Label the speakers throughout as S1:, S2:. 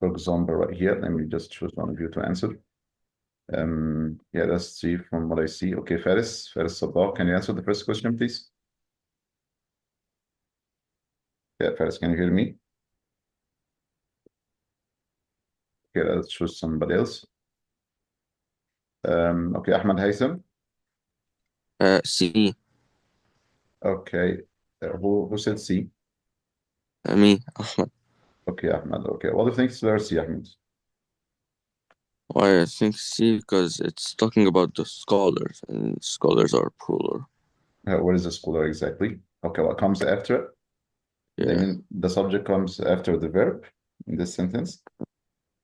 S1: For example, right here, let me just choose one of you to answer. Yeah, let's see from what I see. Okay, Faris Sabah, can you answer the first question, please? Yeah, Faris, can you hear me? Okay, let's choose somebody else. Okay, Ahmed Haytham.
S2: C.
S1: Okay, who said C?
S2: Me, Ahmed.
S1: Okay, Ahmed. Okay, what do you think is letter C, Ahmed?
S2: Why I think C because it's talking about the scholars, and scholars are plural.
S1: What is the scholar exactly? Okay, what comes after it? I
S2: Yeah,
S1: mean, the subject comes after the verb in this sentence.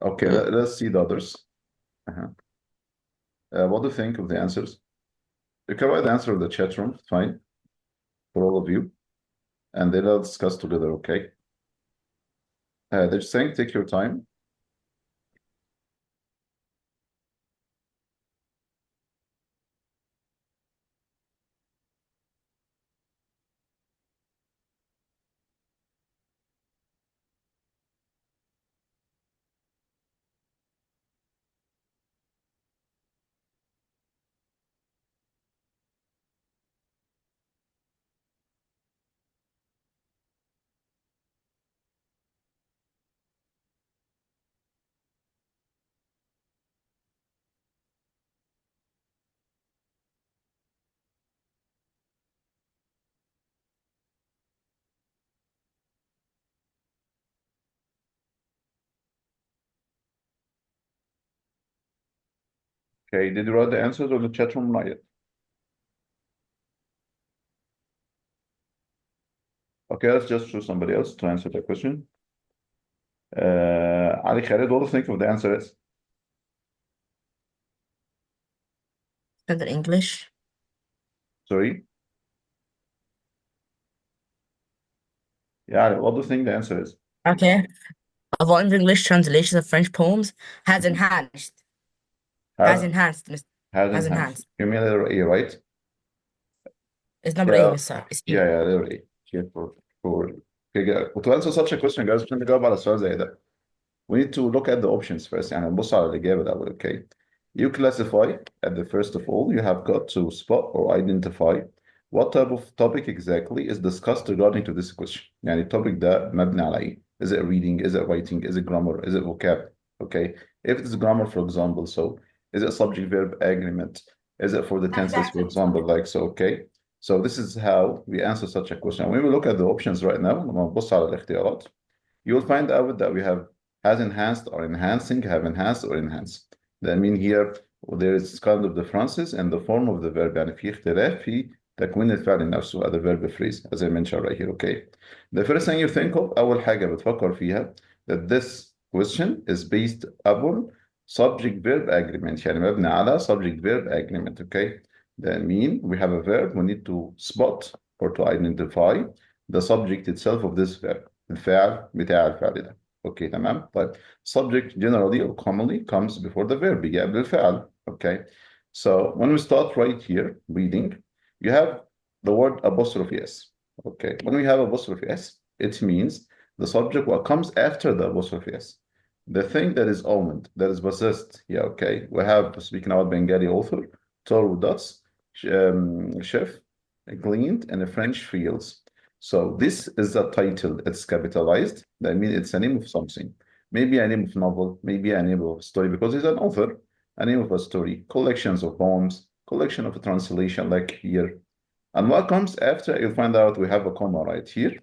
S1: Okay,
S2: yeah.
S1: let's see the others. Uh-huh. What do you think of the answers? You can write the answer in the chat room, fine, for all of you, and then I'll discuss together, okay? They're saying take your time. Okay, did you write the answers on the chat room? Not yet. Okay, let's just choose somebody else to answer the question. Ali Khaled, what do you think of the answer is?
S3: Standard English.
S1: Sorry? Yeah, what do you think the answer is?
S3: Okay. Avoiding English translations of French poems has enhanced. Has
S1: Has,
S3: enhanced, Mr.
S1: has
S3: Has
S1: enhanced.
S3: enhanced.
S1: You mean letter A, right?
S3: It's number
S1: Yeah,
S3: A, Mr. It's A.
S1: yeah, letter A. Here for okay, to answer such a question, guys, عشان نجاوب على سؤال زي ده. We need to look at the options first. يعني نبص على الإجابة الأول, okay? You classify at the first of all, you have got to spot or identify what type of topic exactly is discussed regarding to this question. يعني التوبيك ده مبني على إيه؟ Is it reading? Is it writing? Is it grammar? Is it vocab? Okay. If it is grammar, for example, so is it subject verb agreement? Is it for the tenses, for example, like so, okay? So this is how we answer such a question. When we look at the options right now, لما نبص على الاختيارات, you will find out that we have has enhanced or enhancing, have enhanced or enhanced. That mean here there is kind of differences in the form of the verb. يعني في اختلاف في تكوين الفعل نفسه, the verb phrase, as I mentioned right here, okay? The first thing you think of, أول حاجة بتفكر فيها, that this question is based upon subject verb agreement. يعني مبني على subject verb agreement, okay? That mean we have a verb, we need to spot or to identify the subject itself of this verb. الفعل بتاع الفعل ده. اوكي تمام. طيب subject generally or commonly comes before the verb, بيجي قبل الفعل. Okay. So when we start right here reading, you have the word apostrophe s. Okay. When we have apostrophe s, it means the subject what comes after the apostrophe s. The thing that is owned, that is possessed. Yeah, okay. We have, speaking about Bengali author, Toru Dots, chef, gleaned in the French fields. So this is a title. It's capitalized. That means it's a name of something. Maybe a name of novel, maybe a name of story, because he's an author, a name of a story, collections of poems, collection of a translation like here. And what comes after, you'll find out we have a comma right here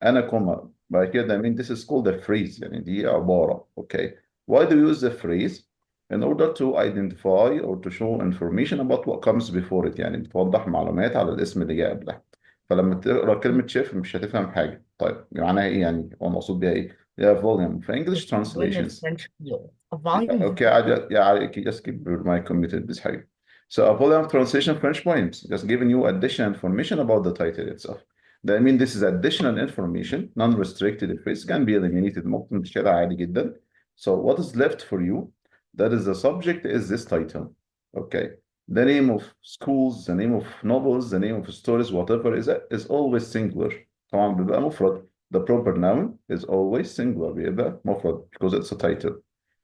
S1: and a comma right here. I mean, this is called a phrase. يعني دي عبارة. Okay. Why do we use the phrase? In order to identify or to show information about what comes before it. يعني بتوضح معلومات على الاسم اللي جاي قبلها. فلما تقرا كلمة شيف مش هتفهم حاجة. طيب معناها ايه يعني؟ هو المقصود بيها ايه؟ Yeah, volume for English
S3: In the
S1: translations.
S3: French field. A volume.
S1: Okay, just keep your mic commuted, this حبيبي. So a volume translation French poems, just giving you additional information about the title itself. That I mean this is additional information, non-restricted phrase, can be eliminated, ممكن تشيلها عادي جدا. So what is left for you? That is the subject is this title. Okay. The name of schools, the name of novels, the name of stories, whatever is always singular. طبعا بيبقى مفرد. the proper noun is always singular بيبقى مفرد because it's a title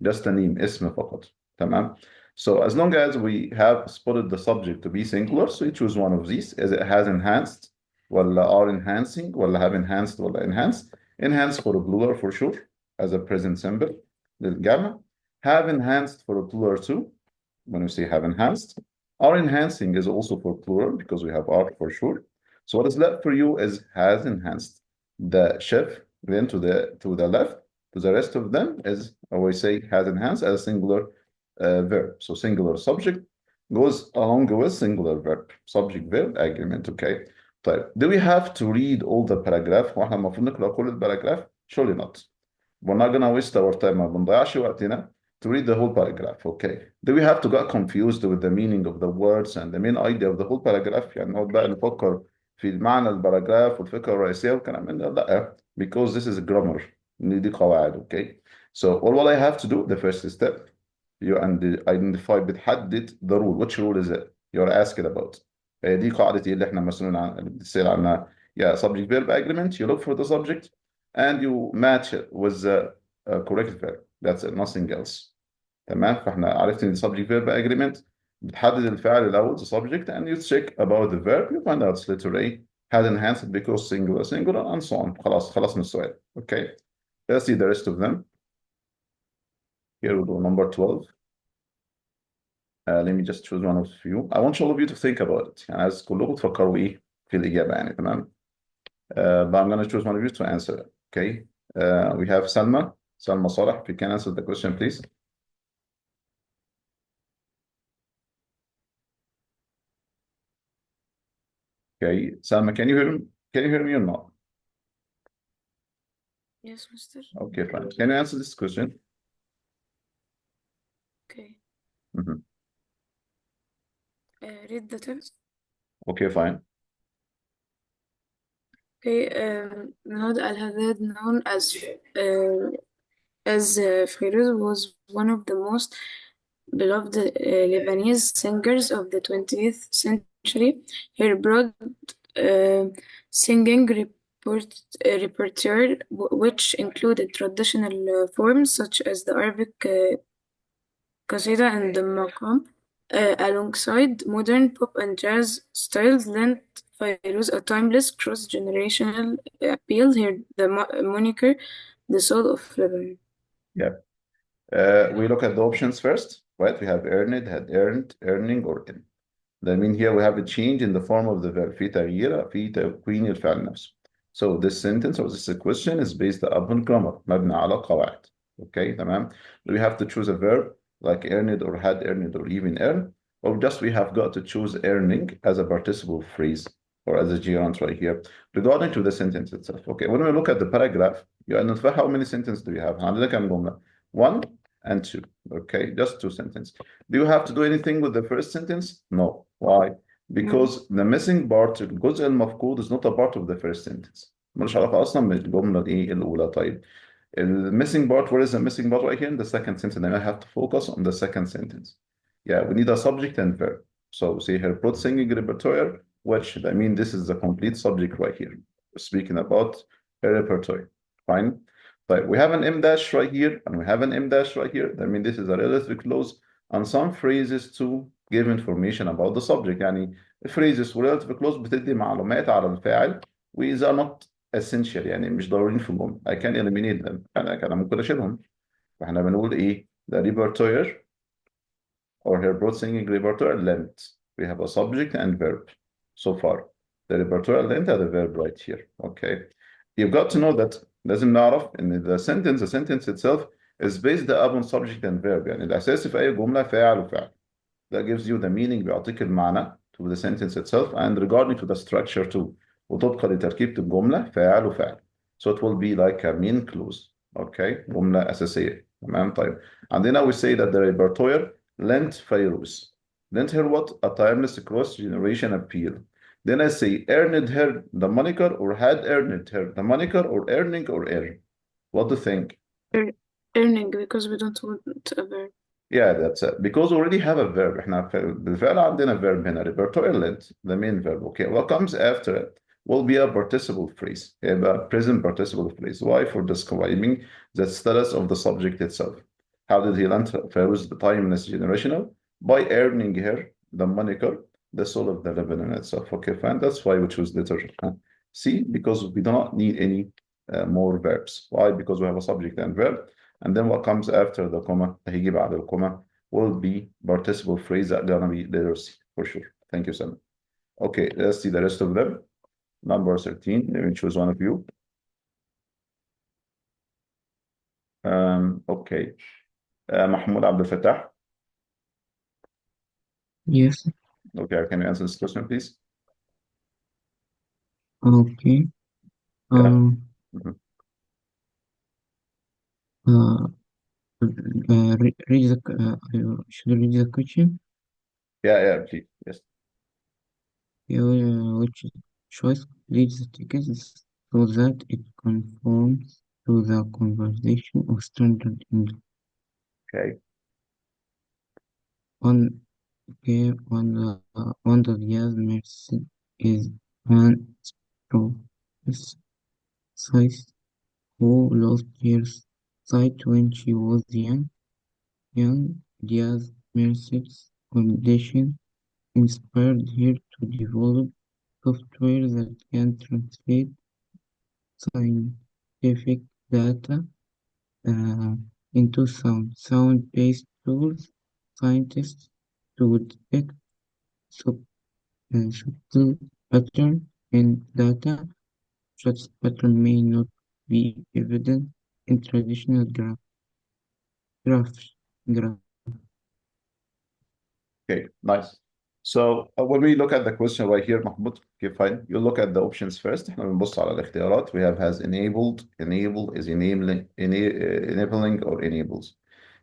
S1: just a name اسم فقط تمام. So as long as we have spotted the subject to be singular, so we choose one of these. Is it has enhanced ولا are enhancing ولا have enhanced ولا enhanced. Enhanced for a plural for sure as a present simple للجمع. Have enhanced for a plural too when we say have enhanced. Are enhancing is also for plural because we have are for sure. So what is left for you is has enhanced. The chef then to the left, to the rest of them is always say has enhanced as a singular verb. So singular subject goes along with singular verb. Subject verb agreement. Okay. طيب, do we have to read all the paragraph? واحنا المفروض نقرأ كل الباراجراف? Surely not. We're not gonna waste our time. ما بنضيعش وقتنا to read the whole paragraph. Okay. Do we have to get confused with the meaning of the words and the main idea of the whole paragraph? يعني نقعد بقى نفكر في معنى الباراجراف والفكرة الرئيسية والكلام من ده؟ لا. Because this is grammar. دي قواعد. Okay. So all what I have to do, the first step, you identify بتحدد the rule. Which rule is it you're asking about? دي قاعدتي اللي احنا مسؤولين عن اللي بتسأل عنها. Yeah, subject verb agreement. You look for the subject and you match it with the correct verb. That's it, nothing else. تمام. فاحنا عرفت ان subject verb agreement بتحدد الفعل الاول the subject and you check about the verb. You find out it's letter A has enhanced because singular and so on. خلاص من السؤال. Okay. Let's see the rest of them. Here we go, number 12. Let me just choose one of you. I want all of you to think about it. يعني عايز كلكم تفكروا ايه في الإجابة يعني تمام. But I'm going to choose one of you to answer it. Okay. We have Salma Saleh. If you can answer the question, please. Okay, Salma, can you hear me? Can you hear me or not?
S4: Yes, Mister.
S1: Okay, fine. Can you answer this question?
S4: Okay.
S1: Mhm.
S4: Read the text.
S1: Okay, fine.
S4: Okay. Nahad al-Haddad, known as Fairuz, was one of the most beloved Lebanese singers of the 20th century. Her broad singing repertoire, which included traditional forms such as the Arabic qasida and the maqam, alongside modern pop and jazz styles, lent Fairuz a timeless cross-generational appeal. Here, the moniker, the soul of Lebanon.
S1: Yeah. We look at the options first, right? We have earned, had earned, earning, or in. That means here we have a change in the form of the verb. في تغيير في تكوين الفعل نفسه. So this sentence or this question is based upon grammar. مبني على قواعد. Okay, تمام. We have to choose a verb like earned or had earned or even earn, or just we have got to choose earning as a participle phrase or as a gerund right here regarding to the sentence itself. Okay, when we look at the paragraph, you identify how many sentences do we have? عندنا كم جملة? 1 and 2. Okay, just 2 sentences. Do you have to do anything with the first sentence? No. Why? Because the missing part الجزء المفقود is not a part of the first sentence. ملوش علاقة أصلا بالجملة دي الأولى. طيب. The missing part, where is the missing part right here? In the second sentence, then I have to focus on the second sentence. Yeah, we need a subject and verb. So see here, broad singing repertoire, which I mean, this is the complete subject right here. We're speaking about a repertoire. Fine. But we have an M dash right here, and we have an M dash right here. I mean, this is a relative clause, and some phrases to give information about the subject. يعني phrases relative clause بتدي معلومات على الفاعل, these are not essential يعني مش ضروريين في الجملة. I can eliminate them. أنا ممكن أشيلهم. فإحنا بنقول إيه؟ The repertoire or her broad singing repertoire length. We have a subject and verb so far. The repertoire length are the verb right here. Okay. You've got to know that لازم نعرف إن the sentence itself is based upon subject and verb. يعني الأساسي في أي جملة فاعل وفعل. That gives you the meaning بيعطيك المعنى to the sentence itself and regarding to the structure too. وتبقى لتركيبة الجملة فاعل وفعل. So it will be like a main clause. Okay. جملة أساسية. تمام. طيب. And then we say that the repertoire lent Fairuz. Lent her what? A timeless cross-generation appeal. Then I say earned her the moniker or had earned her the moniker or earning or earn. What do you think?
S4: Earning, because we don't want a verb.
S1: Yeah, that's it. Because we already have a verb. احنا بالفعل عندنا verb هنا repertoire lent, the main verb. Okay, what comes after it? will be a participle phrase, a present participle phrase. Why? For describing the status of the subject itself. How did he land Fairuz the timeless generational? By earning her the moniker, the soul of the Lebanon itself. Okay, fine. That's why we choose letter C, because we do not need any more verbs. Why? Because we have a subject and verb. And then what comes after the comma, هيجي بعد الكوما, will be participle phrase that gonna be letter C for sure. Thank you, Sam. Okay, let's see the rest of them. Number 13, let me choose one of you. Okay. Mahmoud Abdel Fattah.
S5: Yes.
S1: Okay, can you answer this question, please?
S5: Okay.
S1: Mhm.
S5: Read the should I read the question?
S1: Yeah, please. Yes.
S5: Which choice leads the text so that it conforms to the conversation of standard English?
S1: Okay.
S5: One of Diaz Mercy is an astrophysicist who lost her sight when she was young. Young Diaz Mercy's condition inspired her to develop software that can translate scientific data into sound-based tools. Scientists to detect subtle patterns in data. Such pattern may not be evident in traditional graphs.
S1: Okay, nice. So when we look at the question right here, Mahmoud, okay, fine. You look at the options first. احنا بنبص على الاختيارات. We have has enabled, enable is enabling or enables.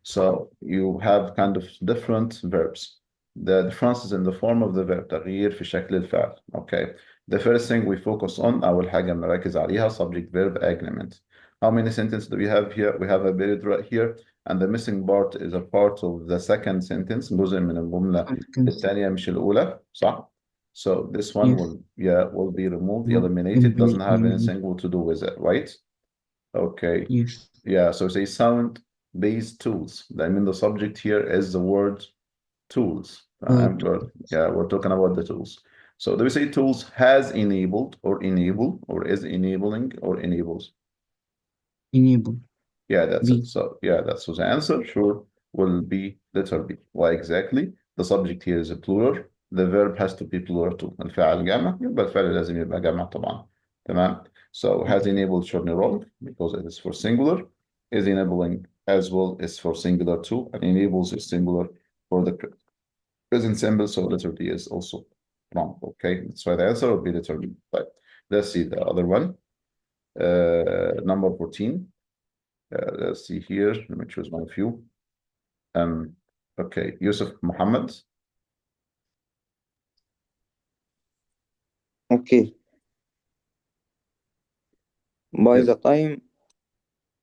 S1: So you have kind of different verbs. The difference is in the form of the verb. تغيير في شكل الفعل. Okay. The first thing we focus on أول حاجة بنركز عليها subject verb agreement. How many sentences do we have here? We have a period right here. And the missing part is a part of the second sentence. جزء من الجملة الثانية مش الأولى. صح? So this one will be removed, eliminated, doesn't have anything to do with it, right? Okay.
S5: Yes.
S1: Yeah, so say sound-based tools. I mean the subject here is the word tools. We're talking about the tools. So do we say tools has enabled or enable or is enabling or enables?
S5: Enable.
S1: Yeah, that's
S5: B.
S1: it. So yeah, that's the answer. Sure, will be letter B. Why exactly? The subject here is a plural. The verb has to be plural too. الفاعل جمع يبقى الفعل لازم يبقى جمع طبعا. تمام. So has enabled shortly wrong because it is for singular. Is enabling as well is for singular too, and enables is singular for the present simple. So letter B is also wrong. Okay, that's why the answer will be letter B. But let's see the other one. Number 14. Let's see here. Let me choose one of you. Okay, Yusuf Muhammad.
S6: Okay. By
S1: Yes.
S6: the time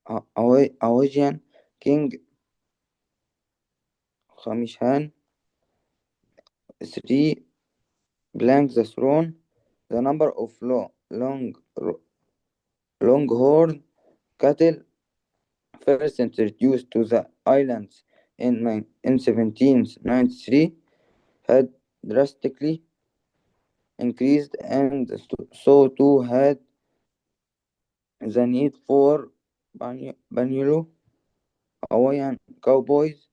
S6: Awajian King Khamishan III blanks the throne, the number of longhorn cattle first introduced to the islands in 1793 had drastically increased, and so too had the need for Banyulu Hawaiian cowboys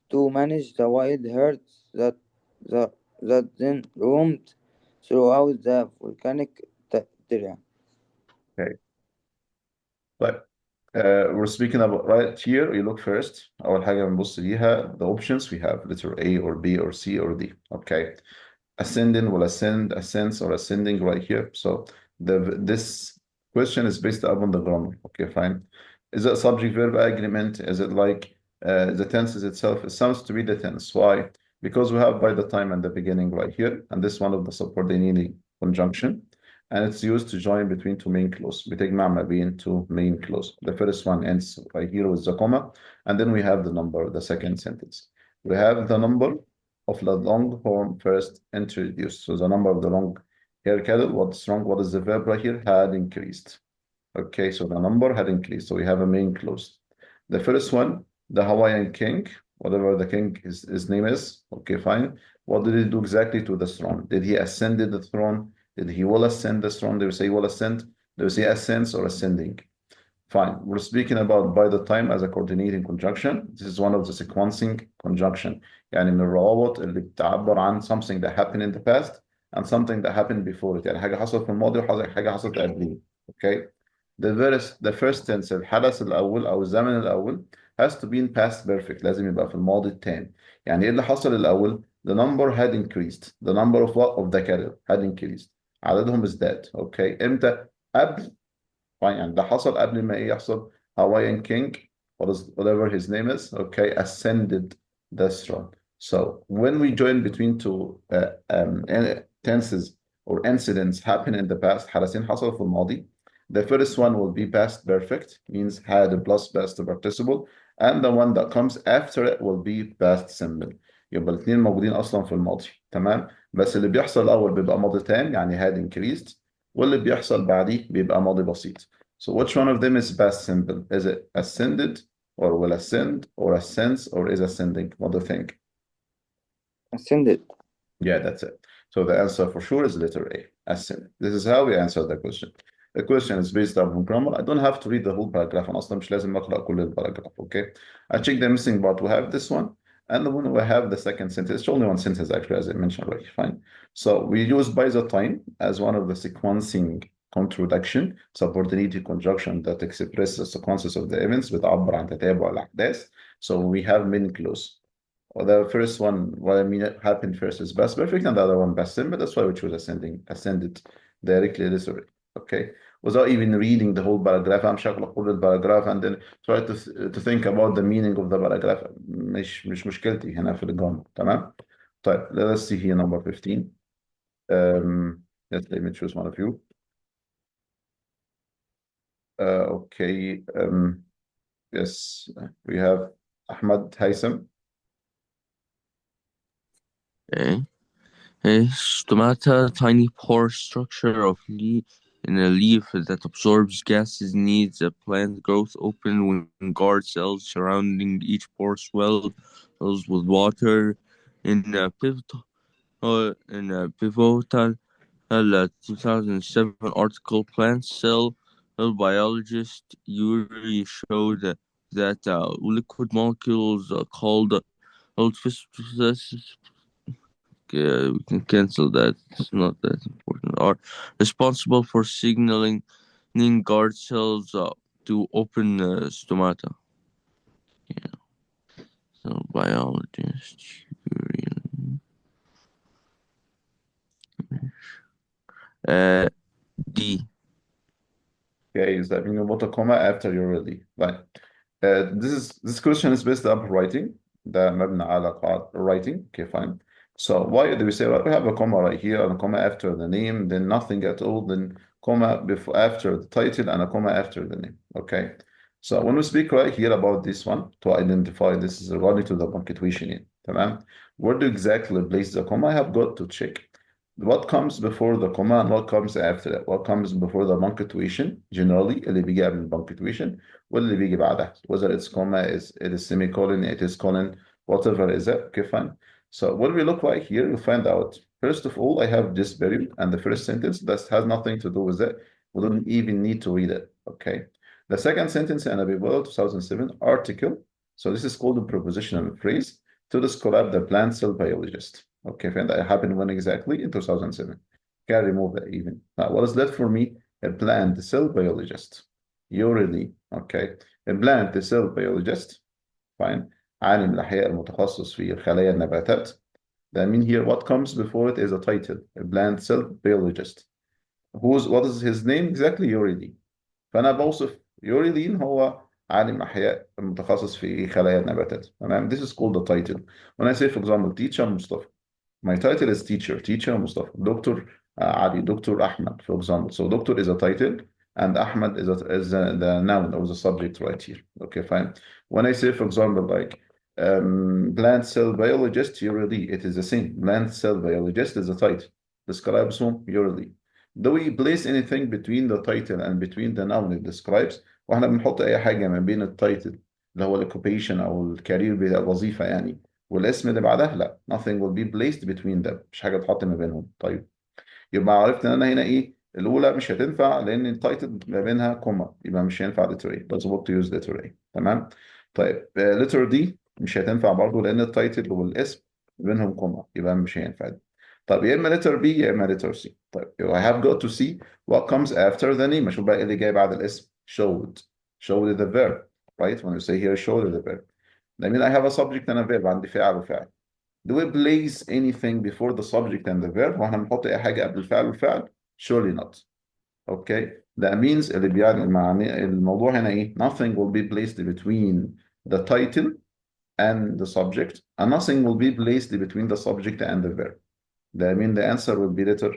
S6: to manage the wild herds that then roamed throughout the volcanic terrain.
S1: Okay. But we're speaking about right here. You look first. أول حاجة بنبص ليها the options we have letter A or B or C or D. Okay. Ascending will ascend, ascends or ascending right here. So this question is based upon the grammar. Okay, fine. Is it subject verb agreement? Is it like the tenses itself? It sounds to be the tense. Why? Because we have by the time and the beginning right here, and this one of the subordinating conjunction, and it's used to join between two main clauses. بتجمع ما بين two main clauses. The first one ends right here with the comma, and then we have the number, the second sentence. We have the number of the longhorn first introduced. So the number of the Hair cattle, what's wrong? What is the verb right here? Had increased. Okay, so the number had increased. So we have a main clause. The first one, the Hawaiian king, whatever the king his name is. Okay, fine. What did he do exactly to the throne? Did he ascend the throne? Did he will ascend the throne? They will say will ascend. They will say ascends or ascending. Fine. We're speaking about by the time as a coordinating conjunction. This is one of the sequencing conjunction. يعني من الروابط اللي بتعبر عن something that happened in the past and something that happened before it. يعني حاجة حصلت في الماضي وحاجة حصلت قبليه. Okay. The first tense الحدث الأول أو الزمن الأول has to be in past perfect. لازم يبقى في الماضي التام. يعني إيه اللي حصل الأول؟ The number had increased. The number of what? Of the cattle had increased. عددهم ازداد. Okay. إمتى؟ قبل. يعني ده حصل قبل ما إيه يحصل؟ Hawaiian king, whatever his name is, okay, ascended the throne. So when we join between two tenses or incidents happen in the past, حدثين حصلوا في الماضي. The first one will be past perfect, means had plus past participle, and the one that comes after it will be past simple. يبقى الاثنين موجودين اصلا في الماضي، تمام؟ بس اللي بيحصل الاول بيبقى ماضي تام يعني had increased، واللي بيحصل بعديه بيبقى ماضي بسيط. So which one of them is past simple? Is it ascended or will ascend or ascends or is ascending? What do you think?
S6: ascended.
S1: Yeah, that's it. So the answer for sure is letter A, ascended. This is how we answer the question. The question is based on grammar. I don't have to read the whole paragraph. أنا أصلا مش لازم أقرأ كل الباراجراف. Okay. I check the missing part. We have this one. And when we have the second sentence, it's only one sentence actually, as I mentioned already. Fine. So we use by the time as one of the sequencing contradiction, subordinated conjunction that expresses the sequences of the events بتعبر عن تتابع الأحداث. So we have many clause. Well, the first one, what I mean happened first is past perfect, and the other one past simple. That's why we choose ascended directly this way. Okay. Without even reading the whole paragraph, I'm شغل كل الباراجراف and then try to think about the meaning of the paragraph. مش مشكلتي هنا في الجامعة. تمام. طيب, let's see here number 15. Let me choose one of you. Okay. Yes, we have Ahmad Haitham.
S2: Okay. A stomata, tiny pore structure of in a leaf that absorbs gases, needs a plant growth open when guard cells surrounding each pore swells with water. In a pivotal 2007 article, Plant Cell Biologist Yuri showed that liquid molecules called we can cancel that. It's not that important. Are responsible for signaling guard cells to open stomata. Yeah. So biologist. D.
S1: Okay, is that mean what a comma after you're ready? Right. This question is based on writing. ده مبني على قاعدة writing. Okay, fine. So why do we say we have a comma right here and a comma after the name, then nothing at all, then comma before after the title and a comma after the name. Okay. So when we speak right here about this one to identify this is regarding to the punctuation in. تمام. Where do exactly place the comma? I have got to check what comes before the comma and what comes after it. What comes before the punctuation generally اللي بيجي قبل البنكتويشن واللي بيجي بعدها, whether it's comma, it is semicolon, it is colon, whatever is it. Okay, fine. So when we look right here, you'll find out, first of all, I have this period and the first sentence that has nothing to do with it. We don't even need to read it. Okay. The second sentence in Abibolo 2007 article. So this is called a prepositional phrase to describe the plant cell biologist. Okay, and that happened when exactly? In 2007. Can remove that even. Now, what is left for me? A plant cell biologist. Usually, okay. A plant cell biologist. Fine. عالم الأحياء المتخصص في خلايا النباتات. That mean here what comes before it is a title. A plant cell biologist. What is his name exactly? Uridine. فأنا بوصف يوريدين هو عالم أحياء متخصص في خلايا النباتات. تمام. This is called the title. When I say, for example, teacher Mustafa. My title is teacher Mustafa. Dr. Ali, Dr. Ahmed, for example. So doctor is a title and Ahmed is the noun or the subject right here. Okay, fine. When I say, for example, like plant cell biologist, Urally, it is the same. Plant cell biologist is a title. Describes whom? Urally. Do we place anything between the title and between the noun it describes؟ واحنا بنحط اي حاجه ما بين التايتل اللي هو الاوكيبيشن او الكارير بتاع الوظيفه يعني والاسم اللي بعدها، لا nothing will be placed between them، مش حاجه تتحط ما بينهم. طيب يبقى عرفت ان انا هنا ايه، الاولى مش هتنفع لان التايتل ما بينها كوما، يبقى مش هينفع letter A. That's what to use letter A. تمام. طيب letter D مش هتنفع برضه لان التايتل والاسم ما بينهم كوما، يبقى مش هينفع دي. طب يا اما letter B يا اما letter C. طيب I have got to see what comes after the name. اشوف بقى ايه اللي جاي بعد الاسم. showed. showed is the verb, right? When you say here showed is the verb. That means I have a subject and a verb. عندي فعل وفعل. Do we place anything before the subject and the verb؟ واحنا بنحط اي حاجه قبل الفعل والفعل؟ Surely not. Okay. That means اللي يعني الموضوع هنا ايه؟ Nothing will be placed between the title and the subject, and nothing will be placed between the subject and the verb. That means the answer will be letter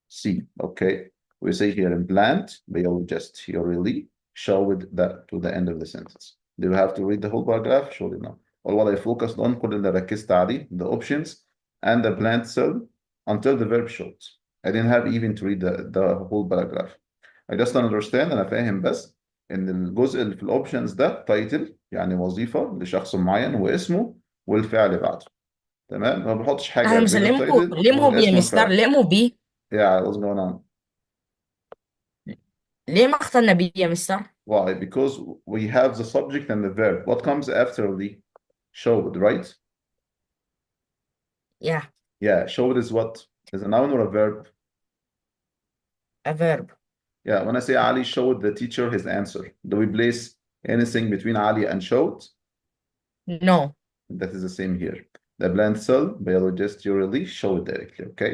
S1: C. Okay. We say here in plant, biologist, showed that to the end of the sentence. Do you have to read the whole paragraph? Surely not. All what I focused on كل اللي ركزت عليه the options and the plant cell until the verb showed. I didn't have even to read the whole paragraph. I just understand أنا فاهم بس إن الجزء اللي في الأوبشنز ده title يعني وظيفة لشخص معين واسمه والفعل بعده. تمام، ما بحطش حاجة
S3: احنا
S1: بين
S3: مسلمكم
S1: التايتل
S3: ليه ما هو بي يا
S1: والاسم
S3: مستر؟
S1: والفعل.
S3: ليه ما هو بي؟
S1: Yeah, what's going on?
S3: ليه ما اخترنا بي يا مستر؟
S1: Why? Because we have the subject and the verb. What comes after the showed, right?
S3: Yeah,
S1: Yeah, showed is what? Is a noun or a verb?
S3: a verb.
S1: Yeah, when I say Ali showed the teacher his answer, do we place anything between Ali and showed?
S3: No.
S1: That is the same here. The plant cell, biologist, you really showed directly, okay?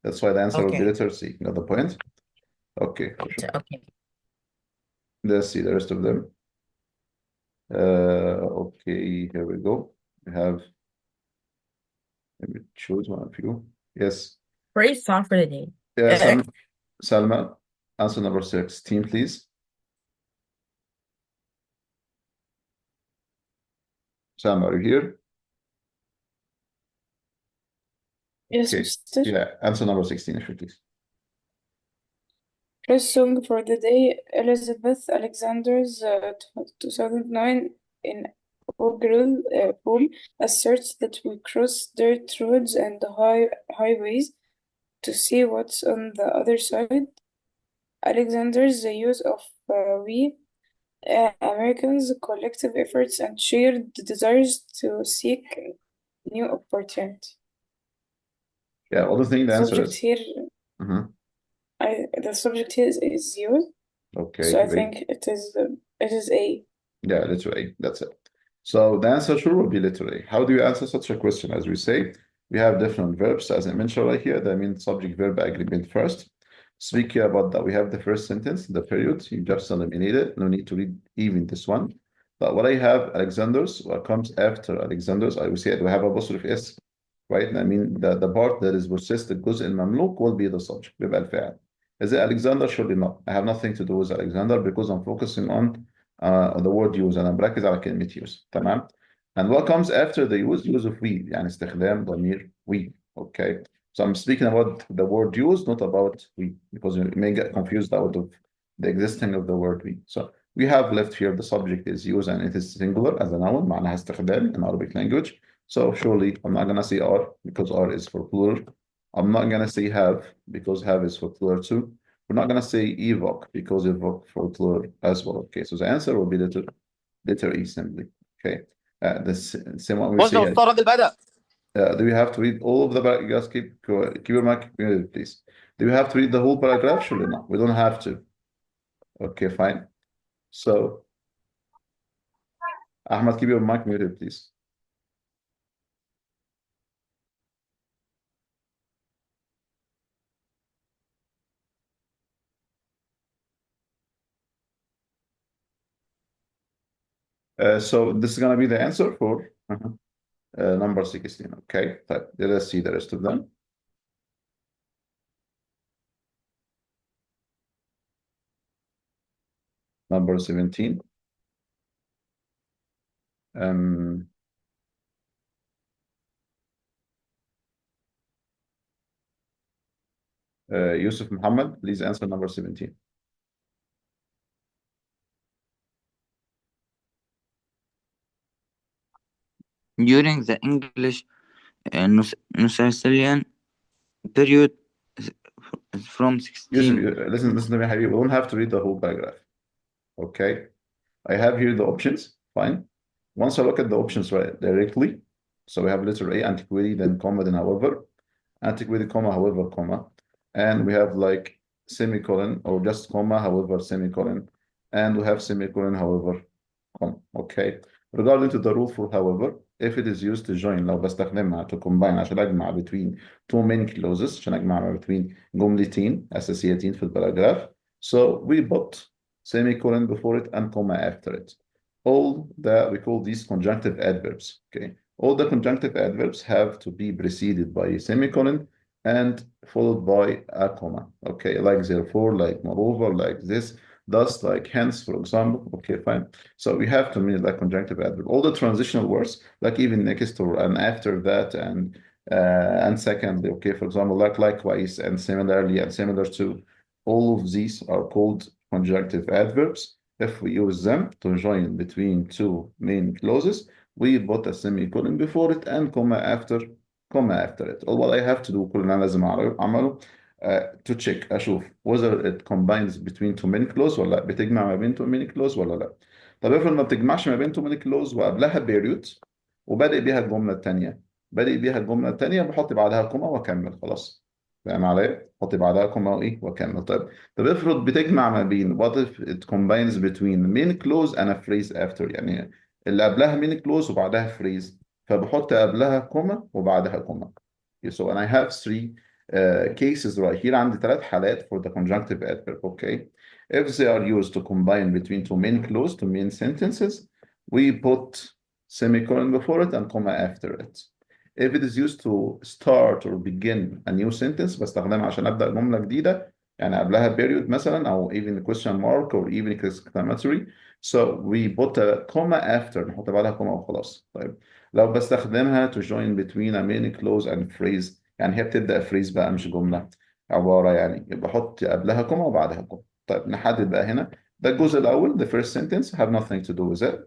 S1: That's why the answer will be
S3: Okay.
S1: letter C. Got the point? Okay, for sure.
S3: Okay.
S1: Let's see the rest of them. Okay, here we go. We have, let me choose one of you. Yes.
S3: Great song for the day.
S1: Yeah, Salma, answer number 16, please. Salma, are you here?
S4: Yes,
S1: Okay.
S4: Mr.
S1: Yeah, answer number 16, if you please.
S4: First song for the day, Elizabeth Alexander's 2009 inaugural poem asserts that we cross dirt roads and highways to see what's on the other side. Alexander's use of we Americans' collective efforts and shared desires to seek new opportunity.
S1: Yeah, what do you think the answer
S4: Subject
S1: is?
S4: here,
S1: Mhm.
S4: the subject here is you,
S1: Okay,
S4: so I
S1: great.
S4: think it is A.
S1: Yeah, letter A, that's it. So the answer sure will be letter A. How do you answer such a question? As we say, we have different verbs, as I mentioned right here. That means subject verb agreement first. Speaking about that, we have the first sentence, the period. You just eliminate it. No need to read even this one. But what I have, Alexander's, what comes after Alexander's, I will say we have apostrophe S, right? I mean, the part that is possessed, الجزء المملوك, will be the subject. بيبقى الفاعل. Is it Alexander? Surely not. I have nothing to do with Alexander because I'm focusing on the word use. أنا بركز على كلمة use. تمام. And what comes after the use of we يعني استخدام ضمير we. Okay. So I'm speaking about the word use, not about we, because you may get confused out of the existing of the word we. So we have left here the subject is use and it is singular as a noun معناها استخدام in Arabic language. So surely I'm not gonna say are because are is for plural. I'm not gonna say have because have is for plural too. We're not gonna say evoke because evoke for plural as well. Okay, so the answer will be letter E simply. Okay, the same one we say. Do you have to read all of the paragraph? Keep your mic muted, please. Do you have to read the whole paragraph? Surely not. We don't have to. Okay, fine. So, Ahmad, keep your mic muted, please. So this is gonna be the answer for number 16. Okay, let us see the rest of them. Number 17. Yusuf Muhammad, please answer number 17.
S6: During the English Nusayrian period from
S1: Yusuf,
S6: 16.
S1: listen to me, Habib. We don't have to read the whole paragraph. Okay. I have here the options. Fine. Once I look at the options right directly, so we have letter A, antiquity, then comma, then however, antiquity, comma, however, comma, and we have like semicolon or just comma, however, semicolon, and we have semicolon, however, comma. Okay. Regarding to the rule for however, if it is used to join لو بستخدمها to combine عشان أجمع between two main clauses عشان أجمع between جملتين أساسيتين في الباراجراف, so we put semicolon before it and comma after it. All that we call these conjunctive adverbs. Okay, all the conjunctive adverbs have to be preceded by a semicolon and followed by a comma. Okay, like therefore, like moreover, like this, thus, like hence, for example. Okay, fine. So we have to mean like conjunctive adverb. All the transitional words, like even next or and after that and secondly. Okay, for example, like likewise and similarly and similar to. All of these are called conjunctive adverbs. If we use them to join between two main clauses, we put a semicolon before it and comma after it. All what I have to do كل اللي أنا لازم أعمله to check أشوف whether it combines between two main clause ولا لا, بتجمع ما بين two main clause ولا لا. طب افرض ما بتجمعش ما بين two main clause وقبلها period وبادئ بيها الجملة التانية, بحط بعدها كوما واكمل خلاص. فاهم عليا؟ حط بعدها كوما وايه واكمل. طب افرض بتجمع ما بين what if it combines between main clause and a phrase after, يعني اللي قبلها main clause وبعدها phrase, فبحط قبلها كوما وبعدها كوما. So and I have three cases right here. عندي ثلاث حالات for the conjunctive adverb. Okay, if they are used to combine between two main clause, two main sentences, we put semicolon before it and comma after it. If it is used to start or begin a new sentence, بستخدمها عشان أبدأ جملة جديدة, يعني قبلها period مثلا أو even question mark or even exclamatory, so we put a comma after, نحط بعدها كوما وخلاص. طيب لو بستخدمها to join between a main clause and phrase, يعني هي بتبدأ phrase بقى مش جملة, عبارة يعني, يبقى أحط قبلها كوما وبعدها كوما. طيب نحدد بقى هنا, ده الجزء الأول, the first sentence have nothing to do with it,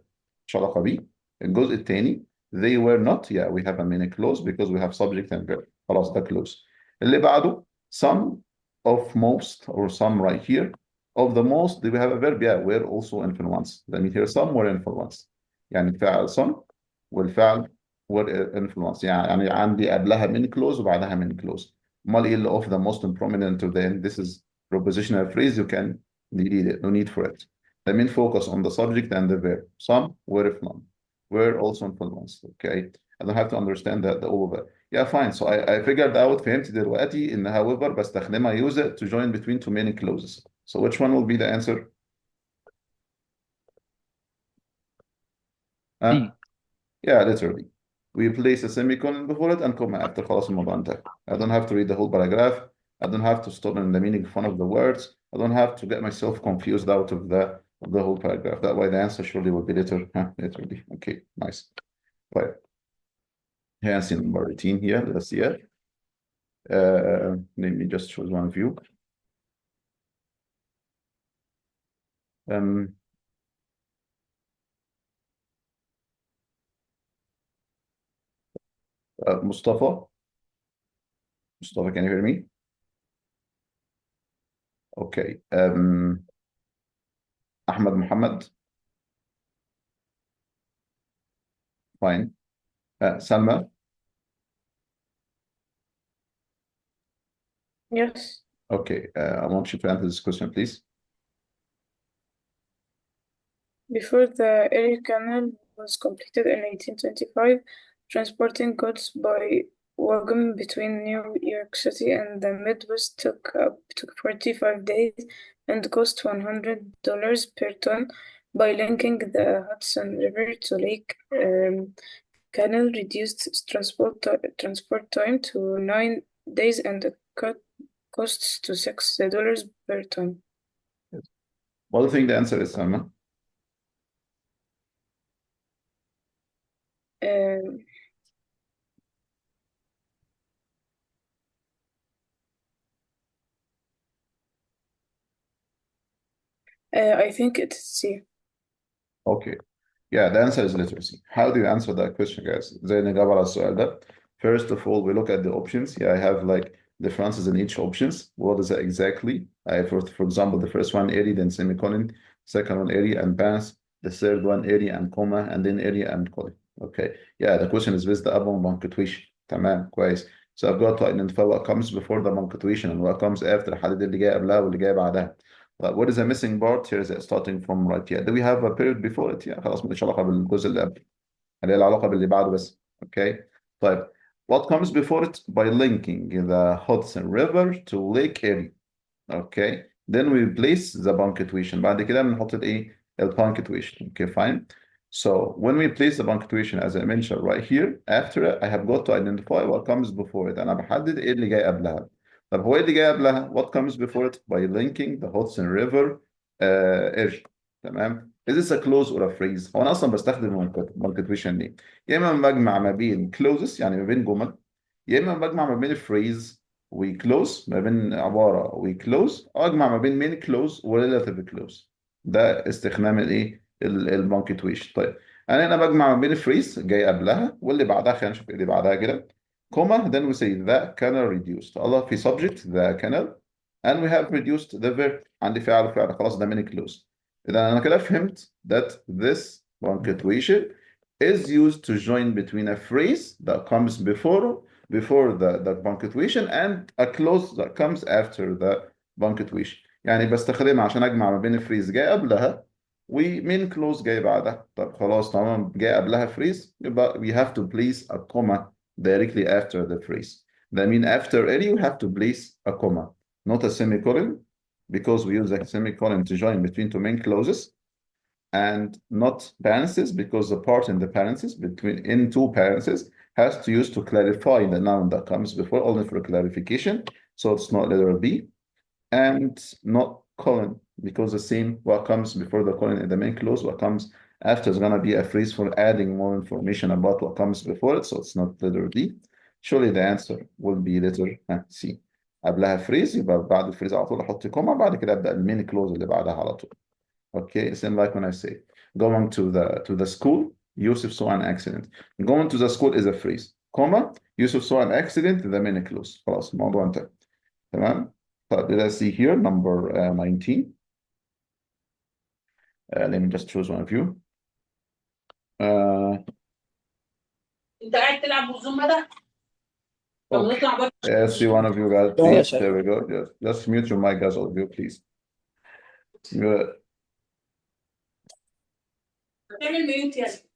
S1: مش علاقة بيه. الجزء الثاني, they were not, yeah, we have a main clause because we have subject and verb. خلاص ده close. اللي بعده, some of most or some right here. Of the most, do we have a verb? Yeah, were also influenced. That means here some were influenced. يعني فعل some والفعل were influenced. يعني عندي قبلها main clause وبعدها main clause. امال ايه اللي of the most and prominent to then? This is prepositional phrase. You can delete it. No need for it. The main focus on the subject and the verb. Some were influenced. Were also influenced. Okay, I don't have to understand that all of it. Yeah, fine. So I figured out, فهمت دلوقتي إن however بستخدمها use it to join between two main clauses. So which one will be the answer?
S2: D.
S1: Yeah, literally. We place a semicolon before it and comma after. خلاص الموضوع انتهى. I don't have to read the whole paragraph. I don't have to stop in the meaning of one of the words. I don't have to get myself confused out of the whole paragraph. That way the answer surely will be literally. Okay, nice. Right. Here's number 18 here. Let's see it. Let me just choose one view. Mustafa. Mustafa, can you hear me? Okay. Ahmed Muhammad. Fine. Salma.
S4: Yes.
S1: Okay. I want you to answer this question, please.
S4: Before the Erie Canal was completed in 1825, transporting goods by wagon between New York City and the Midwest took 45 days and cost $100 per ton. By linking the Hudson River to Lake Canal, reduced transport time to 9 days and cut costs to $6 per ton.
S1: What do you think the answer is, Salma?
S4: I think it's C.
S1: Okay. Yeah, the answer is letter C. How do you answer that question, guys? زي نجاوب على السؤال ده. First of all, we look at the options. Yeah, I have like differences in each options. What is it exactly? For example, the first one area, then semicolon, second one area and pass, the third one area and comma, and then area and colon. Okay. Yeah, the question is based upon punctuation. تمام كويس. So I've got to identify what comes before the punctuation and what comes after. حدد اللي جاي قبلها واللي جاي بعدها. But what is the missing part here is it starting from right here. Do we have a period before it? Yeah, خلاص ماليش علاقة بالجزء اللي قبل. اللي هي العلاقة باللي بعده بس. Okay. طيب. What comes before it? By linking the Hudson River to Lake Erie. Okay. Then we place the punctuation. بعد كده بنحط الايه؟ punctuation. Okay, fine. So when we place the punctuation as I mentioned right here, after it, I have got to identify what comes before it. أنا بحدد ايه اللي جاي قبلها. طب هو ايه اللي جاي قبلها؟ What comes before it? By linking the Hudson River Erie. تمام. Is this a clause or a phrase؟ هو أنا أصلا بستخدم punctuation ليه؟ يا إما بجمع ما بين clauses يعني ما بين جمل، يا إما بجمع ما بين phrase وكلوز، ما بين عبارة وكلوز، أو أجمع ما بين مين كلوز وريلاتيف كلوز. ده استخدام الإيه؟ البانكتويشن. طيب أنا هنا بجمع ما بين فريز جاي قبلها واللي بعدها. خلينا نشوف إيه اللي بعدها كده. كوما then we say the canal reduced. الله في subject the canal and we have reduced the verb. عندي فعل وفعل خلاص ده many close. إذا أنا كده فهمت that this punctuation is used to join between a phrase that comes before the punctuation and a clause that comes after the punctuation. يعني بستخدمها عشان أجمع ما بين phrase جاي قبلها ومين clause جاي بعدها. طب خلاص طالما جاي قبلها phrase يبقى we have to place a comma directly after the phrase. That means after any you have to place a comma, not a semicolon, because we use a semicolon to join between two main clauses, and not parentheses because the part in the parentheses between in two parentheses has to use to clarify the noun that comes before, only for clarification. So it's not letter B, and not colon because the same what comes before the colon in the main clause, what comes after is gonna be a phrase for adding more information about what comes before it. So it's not letter D. Surely the answer will be letter C. قبلها phrase يبقى بعد الفريز على طول احط كوما، بعد كده ابدا المين كلوز اللي بعدها على طول. Okay, same like when I say going to the school, Yusuf saw an accident. Going to the school is a phrase, comma, Yusuf saw an accident, the main clause. خلاص الموضوع انتهى. تمام. طيب let's see here number 19. Let me just choose one of you.
S7: انت قاعد تلعب بالزوم ده؟ طب
S1: Okay.
S7: نطلع بره.
S1: See one of you guys, please. There we go. Just mute your mic, guys, all of you, please. Good.
S7: تعمل ميوت يعني.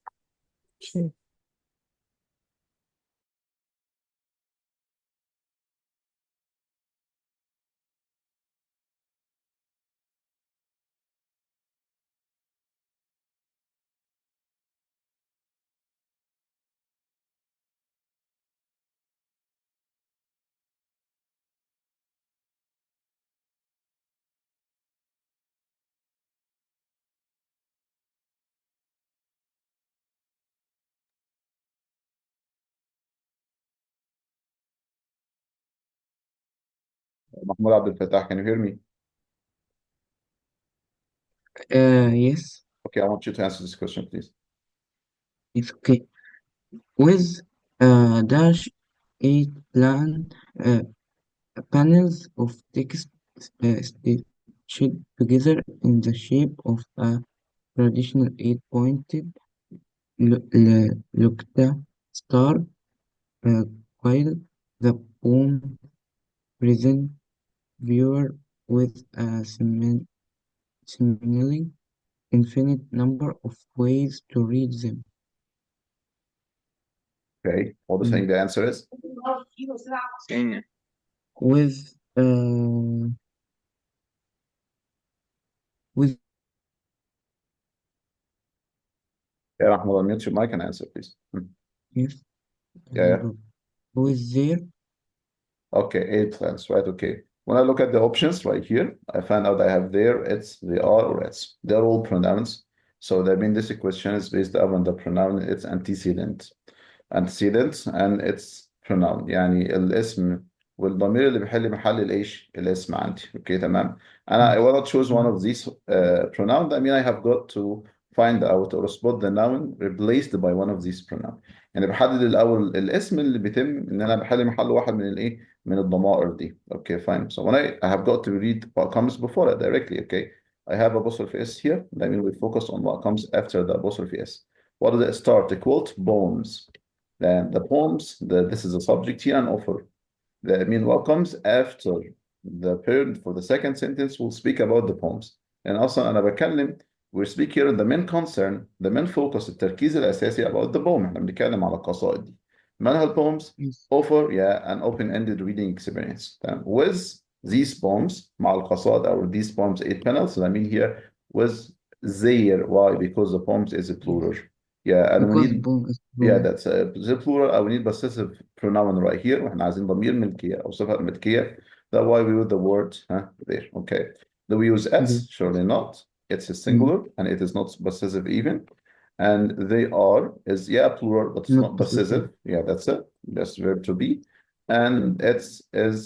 S1: Mahmoud Abdel Fattah, can you hear me?
S5: Yes,
S1: Okay, I want you to answer this question, please.
S5: it's okay. With dash 8 panels of text stitched together in the shape of a traditional 8-pointed Lukta star, while the poem present viewer with a seemingly infinite number of ways to read them.
S1: Okay, what do you think the answer is?
S5: With
S1: Yeah, Mahmoud, unmute your mic and answer, please.
S5: yes,
S1: Yeah.
S5: with their
S1: Okay, 8 plans, right? Okay. When I look at the options right here, I find out I have there, it's, they are, or it's. They're all pronouns. So that means this question is based on the pronoun, it's antecedent. Antecedent and it's pronoun. يعني الاسم والضمير اللي بيحل محل الايش الاسم عندي. اوكي تمام. انا I want to choose one of these pronoun. That mean I have got to find out or spot the noun replaced by one of these pronoun. يعني بحدد الاول الاسم اللي بيتم ان انا بحل محل واحد من الايه من الضمائر دي. Okay fine. So when I have got to read what comes before it directly. Okay, I have apostrophe s here. That means we focus on what comes after the apostrophe s. What does it start? The quote poems. Then the poems, this is a subject here and offer. That means what comes after the period for the second sentence will speak about the poems. And أصلا أنا بتكلم we speak here the main concern, the main focus, التركيز الأساسي about the poem. احنا بنتكلم على القصائد دي. مالها poems
S5: Yes.
S1: offer an open-ended reading experience. تمام. With these poems مع القصائد or these poems 8 panels. I mean here with their. Why? Because the poems is a plural. Yeah, and we
S5: Because
S1: need
S5: poem is
S1: yeah,
S5: plural.
S1: that's the plural. I will need possessive pronoun right here. واحنا عايزين ضمير ملكية أو صفة ملكية. That's why we use the word there. Okay. Do we use s?
S5: Yes.
S1: Surely not. It's a singular and it is not possessive even. And they are is plural, but it's
S5: Not
S1: not possessive. Yeah, that's it. That's verb to be. And it's is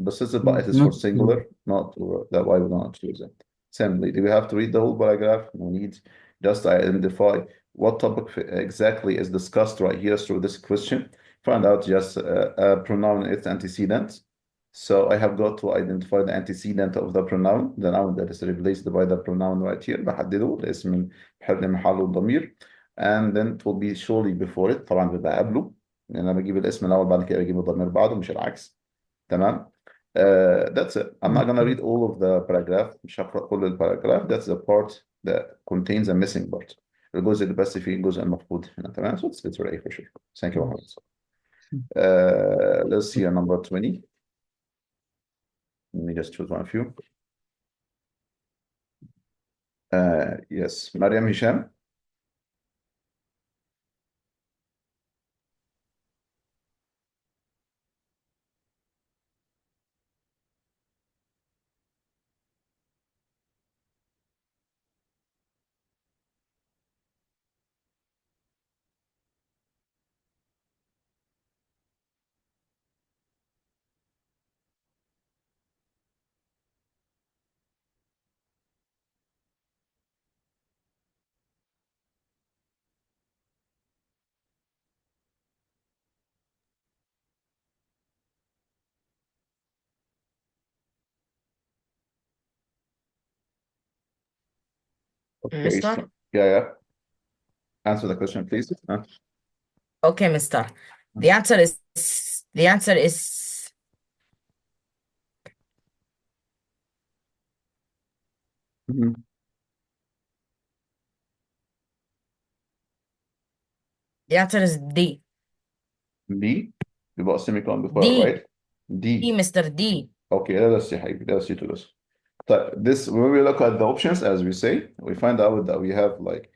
S1: possessive, but it is for
S5: Not
S1: singular,
S5: plural.
S1: not plural. That's why we don't choose it. Simply, do we have to read the whole paragraph? No need. Just identify what topic exactly is discussed right here through this question. Find out just a pronoun and its antecedent. So I have got to identify the antecedent of the pronoun, the noun that is replaced by the pronoun right here. بحدده الاسم بحل محله الضمير. And then it will be surely before it. طبعا بيبقى قبله. لأن أنا بجيب الاسم الأول بعد كده بجيب الضمير بعده مش العكس. تمام. That's it. I'm not gonna read all of the paragraph. مش هقرأ كل الباراجراف. That's the part that contains a missing part. الجزء اللي بس فيه الجزء المفقود هنا. تمام. So it's literally for sure. Thank you, Mohammed. Let's see number 20. Let me just choose one of you. Yes, Mariam Hisham. Okay,
S3: Mister?
S1: so, yeah. Answer the question, please.
S3: Okay, Mister. The answer is
S1: Mhm.
S3: the answer is D.
S1: D. يبقى semicolon before,
S3: D.
S1: right? D.
S3: D, Mr. D.
S1: Okay, let's see, حبيبي. Let's see to this. This, when we look at the options, as we say, we find out that we have like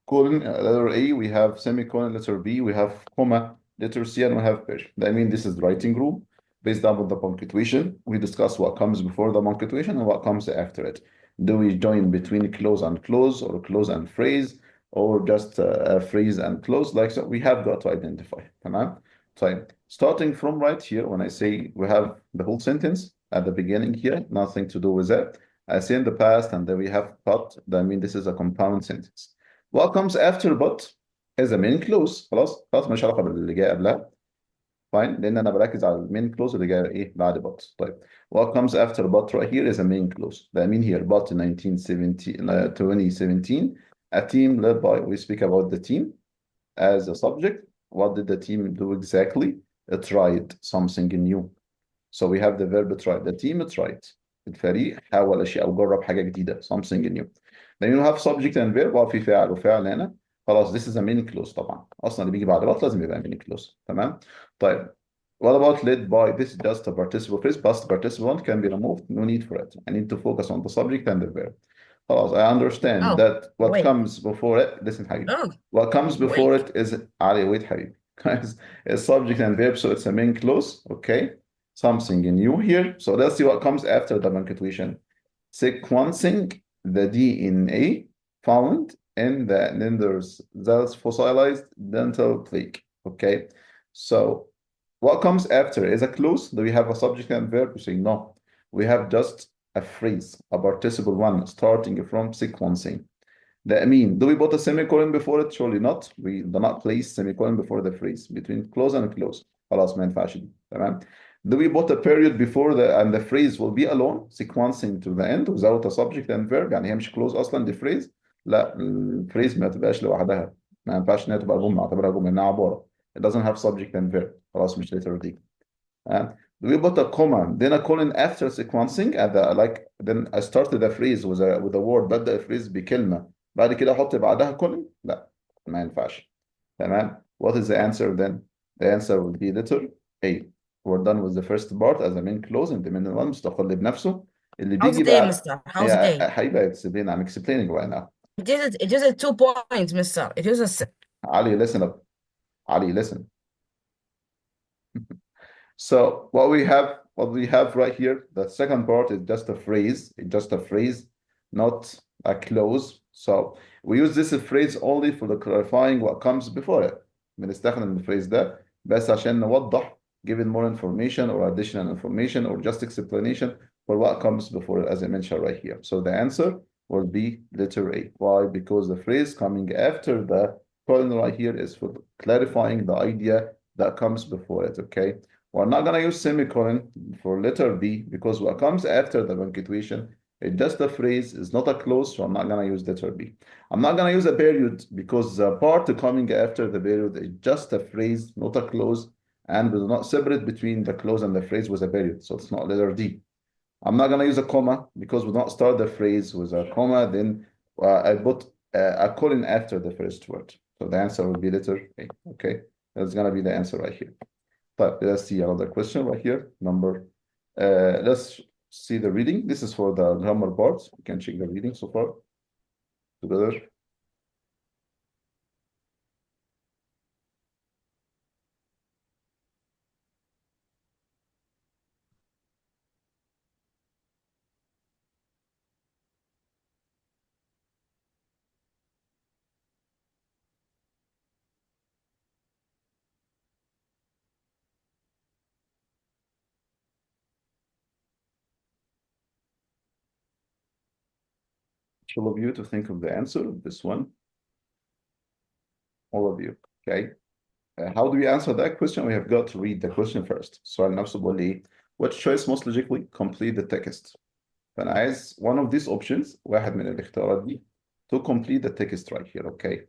S1: colon, letter A, we have semicolon, letter B, we have comma, letter C, and we have period. I mean, this is the writing rule based on the punctuation. We discuss what comes before the punctuation and what comes after it. Do we join between clause and clause, or clause and phrase, or just a phrase and clause? Like so, we have got to identify. تمام? So, starting from right here, when I say we have the whole sentence at the beginning here, nothing to do with that. I say in the past, and then we have but. That means this is a compound sentence. What comes after but is a main clause. خلاص ماليش علاقه باللي جاي قبلها. Fine. لان انا بركز على المين clause اللي جاي ايه بعد but. طيب what comes after but right here is a main clause. That mean here but in 2017 a team led by, we speak about the team as a subject. What did the team do exactly? It tried something new. So we have the verb try. The team tried. الفريق حاول اشياء او جرب حاجه جديده. Something new. Then you have subject and verb. في فاعل وفاعل هنا. خلاص this is a main clause طبعا. اصلا اللي بيجي بعد but لازم يبقى main clause. تمام. طيب what about led by? This is just a participle phrase. Past participle can be removed. No need for it. I need to focus on the subject and the verb. خلاص I understand that what
S3: wait.
S1: comes before it. Listen حبيبي.
S3: Oh,
S1: What comes before
S3: wait.
S1: it is علي wait حبيبي. It's subject and verb, so it's a main clause. Okay. Something new here. So let's see what comes after the punctuation. Sequencing the DNA found in the Neanderthals fossilized dental plaque. Okay. So What comes after is a clause. Do we have a subject and verb? We say no. We have just a phrase, a participle one, starting from sequencing. That mean, do we put a semicolon before it? Surely not. We do not place semicolon before the phrase. Between clause and clause. خلاص ما ينفعش دي. تمام. Do we put a period before and the phrase will be alone, sequencing to the end without a subject and verb؟ يعني هي مش clause اصلا دي phrase. لا الفريز ما تبقاش لوحدها. ما ينفعش انها تبقى جمله، اعتبرها جمله انها عباره. It doesn't have subject and verb. خلاص مش letter D. Do we put a comma then a colon after sequencing at the like then I started the phrase with a word بدأ الفريز بكلمة بعد كده احط بعدها colon؟ لا ما ينفعش. تمام. What is the answer then? The answer will be letter A. We're done with the first part as a main clause and the main one مستقل بنفسه اللي
S3: How's
S1: بيجي
S3: it day,
S1: بقى.
S3: mister? How's it day?
S1: حبيبي explain. I'm explaining right now.
S3: It is a 2 points, mister. It is a
S1: Ali, listen up. Ali, listen. So what we have right here, the second part is just a phrase, not a clause. So we use this phrase only for the clarifying what comes before it. بنستخدم الفريز ده بس عشان نوضح giving more information or additional information or just explanation for what comes before it, as I mentioned right here. So the answer will be letter A. Why? Because the phrase coming after the colon right here is for clarifying the idea that comes before it, okay? We're not going to use semicolon for letter B because what comes after the punctuation is just a phrase, it's not a clause, so I'm not going to use letter B. I'm not going to use a period because the part coming after the period is just a phrase, not a clause, and we do not separate between the clause and the phrase with a period, so it's not letter D. I'm not going to use a comma because we don't start the phrase with a comma, then I put a colon after the first word. So the answer will be letter A, okay? That's going to be the answer right here. But let's see another question right here. Let's see the reading. This is for the grammar parts. We can check the reading so far together. All of you to think of the answer of this one. All of you, okay? How do we answer that question? We have got to read the question first. السؤال نفسه بيقول لي which choice most logically complete the text. فأنا عايز one of these options واحد من الاختيارات دي to complete the text right here, okay?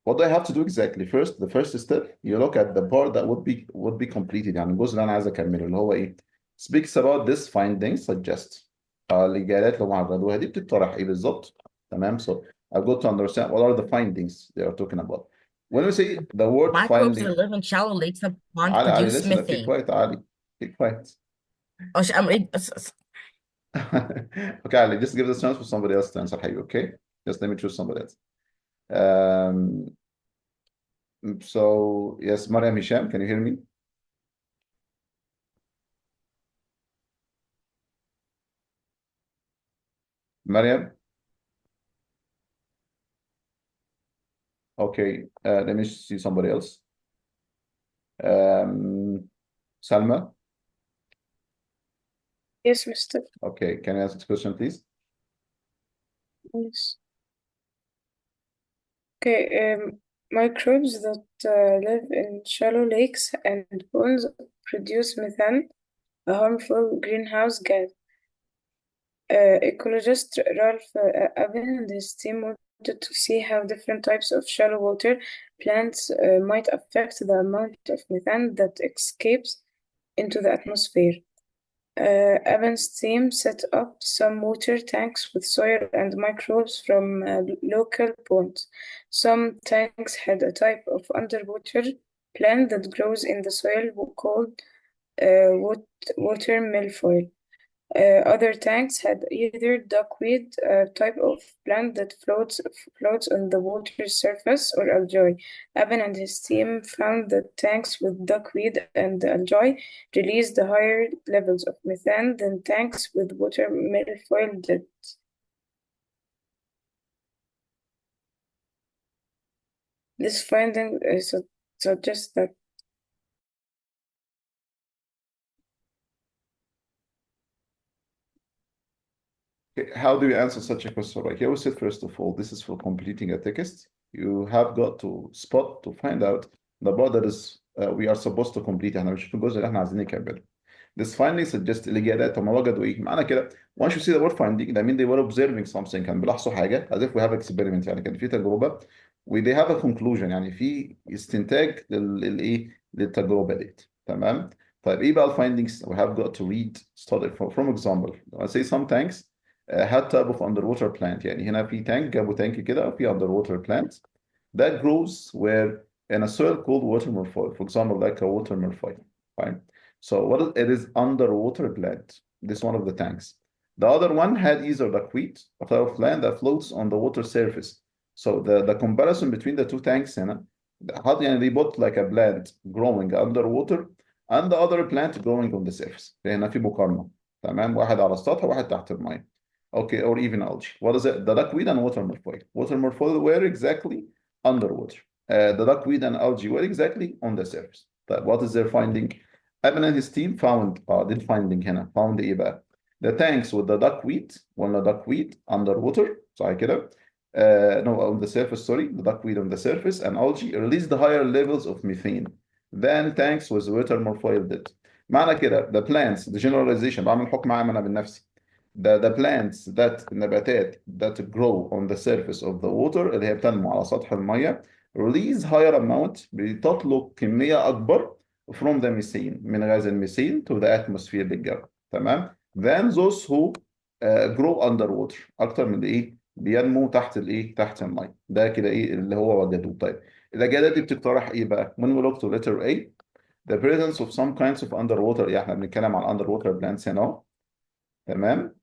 S1: What do I have to do exactly? First, the first step, you look at the part that would be completed. يعني الجزء اللي أنا عايز أكمله اللي هو إيه؟ Speaks about this finding, suggest. الإجابات لو عرضوها دي بتقترح إيه بالظبط؟ تمام. So I've got to understand what are the findings they are talking about. When we say the word
S3: microbes
S1: finding,
S3: that live in shallow lakes and ponds
S1: Ali,
S3: produce
S1: listen, keep
S3: methane.
S1: quiet, Ali. Keep quiet.
S3: Oh, I'm reading.
S1: Okay, Ali, just give the chance for somebody else to answer. Okay? Just let me choose somebody else. So, yes, Mariam Hisham, can you hear me? Mariam? Okay, let me see somebody else. Salma?
S4: Yes, mister.
S1: Okay, can you ask the question, please?
S4: Yes. Okay, microbes that live in shallow lakes and ponds produce methane, a harmful greenhouse gas. Ecologist Ralph Aben and his team wanted to see how different types of shallow water plants might affect the amount of methane that escapes into the atmosphere. Aben's team set up some water tanks with soil and microbes from local ponds. Some tanks had a type of underwater plant that grows in the soil called water milfoil. Other tanks had either duckweed, a type of plant that floats on the water's surface, or algae. Aben and his team found that tanks with duckweed and algae released higher levels of methane than tanks with water milfoil did. This finding suggests that
S1: how do you answer such a question? Like here we said, first of all, this is for completing a text. You have got to spot to find out the part that is we are supposed to complete. احنا بنشوف الجزء اللي احنا عايزين نكمله. This finding suggests الإجابات هم وجدوا إيه؟ معنى كده once you see the word finding that means they were observing something كان بيلاحظوا حاجة as if we have experiment يعني كان في تجربة و they have a conclusion يعني في استنتاج للإيه؟ للتجربة ديت تمام؟ طيب إيه بقى الفايندينجز؟ We have got to read study from example. I say some tanks had type of underwater plant يعني هنا في تانك جابوا تانك كده في underwater plant that grows where in a soil called water milfoil, for example, like a water milfoil, fine. So it is underwater plant. This one of the tanks. The other one had either duckweed, a type of plant that floats on the water surface. So the comparison between the two tanks هنا how they both like a plant growing underwater and the other plant growing on the surface. هنا في مقارنة تمام واحد على السطح وواحد تحت الماء. Okay, or even algae. What is it? The duckweed and water milfoil. Water milfoil were exactly underwater. The duckweed and algae were exactly on the surface. But what is their finding? Evan and his team found did finding هنا found ايه بقى؟ The tanks with the duckweed ولا duckweed underwater صح كده؟ No, on the surface, sorry, the duckweed on the surface and algae released the higher levels of methane than tanks with water milfoil did. معنى كده the plants, the generalization بعمل حكم عام أنا بنفسي. The plants that النباتات that grow on the surface of the water اللي هي بتنمو على سطح المية release higher amount بتطلق كمية أكبر from the methane من غاز الميثين to the atmosphere للجو تمام than those who grow underwater أكتر من إيه بينمو تحت الإيه تحت المية ده كده إيه اللي هو وجدوه. طيب الإجابات دي بتقترح إيه بقى؟ when we look to letter A the presence of some kinds of underwater يعني إحنا بنتكلم عن underwater plants هنا تمام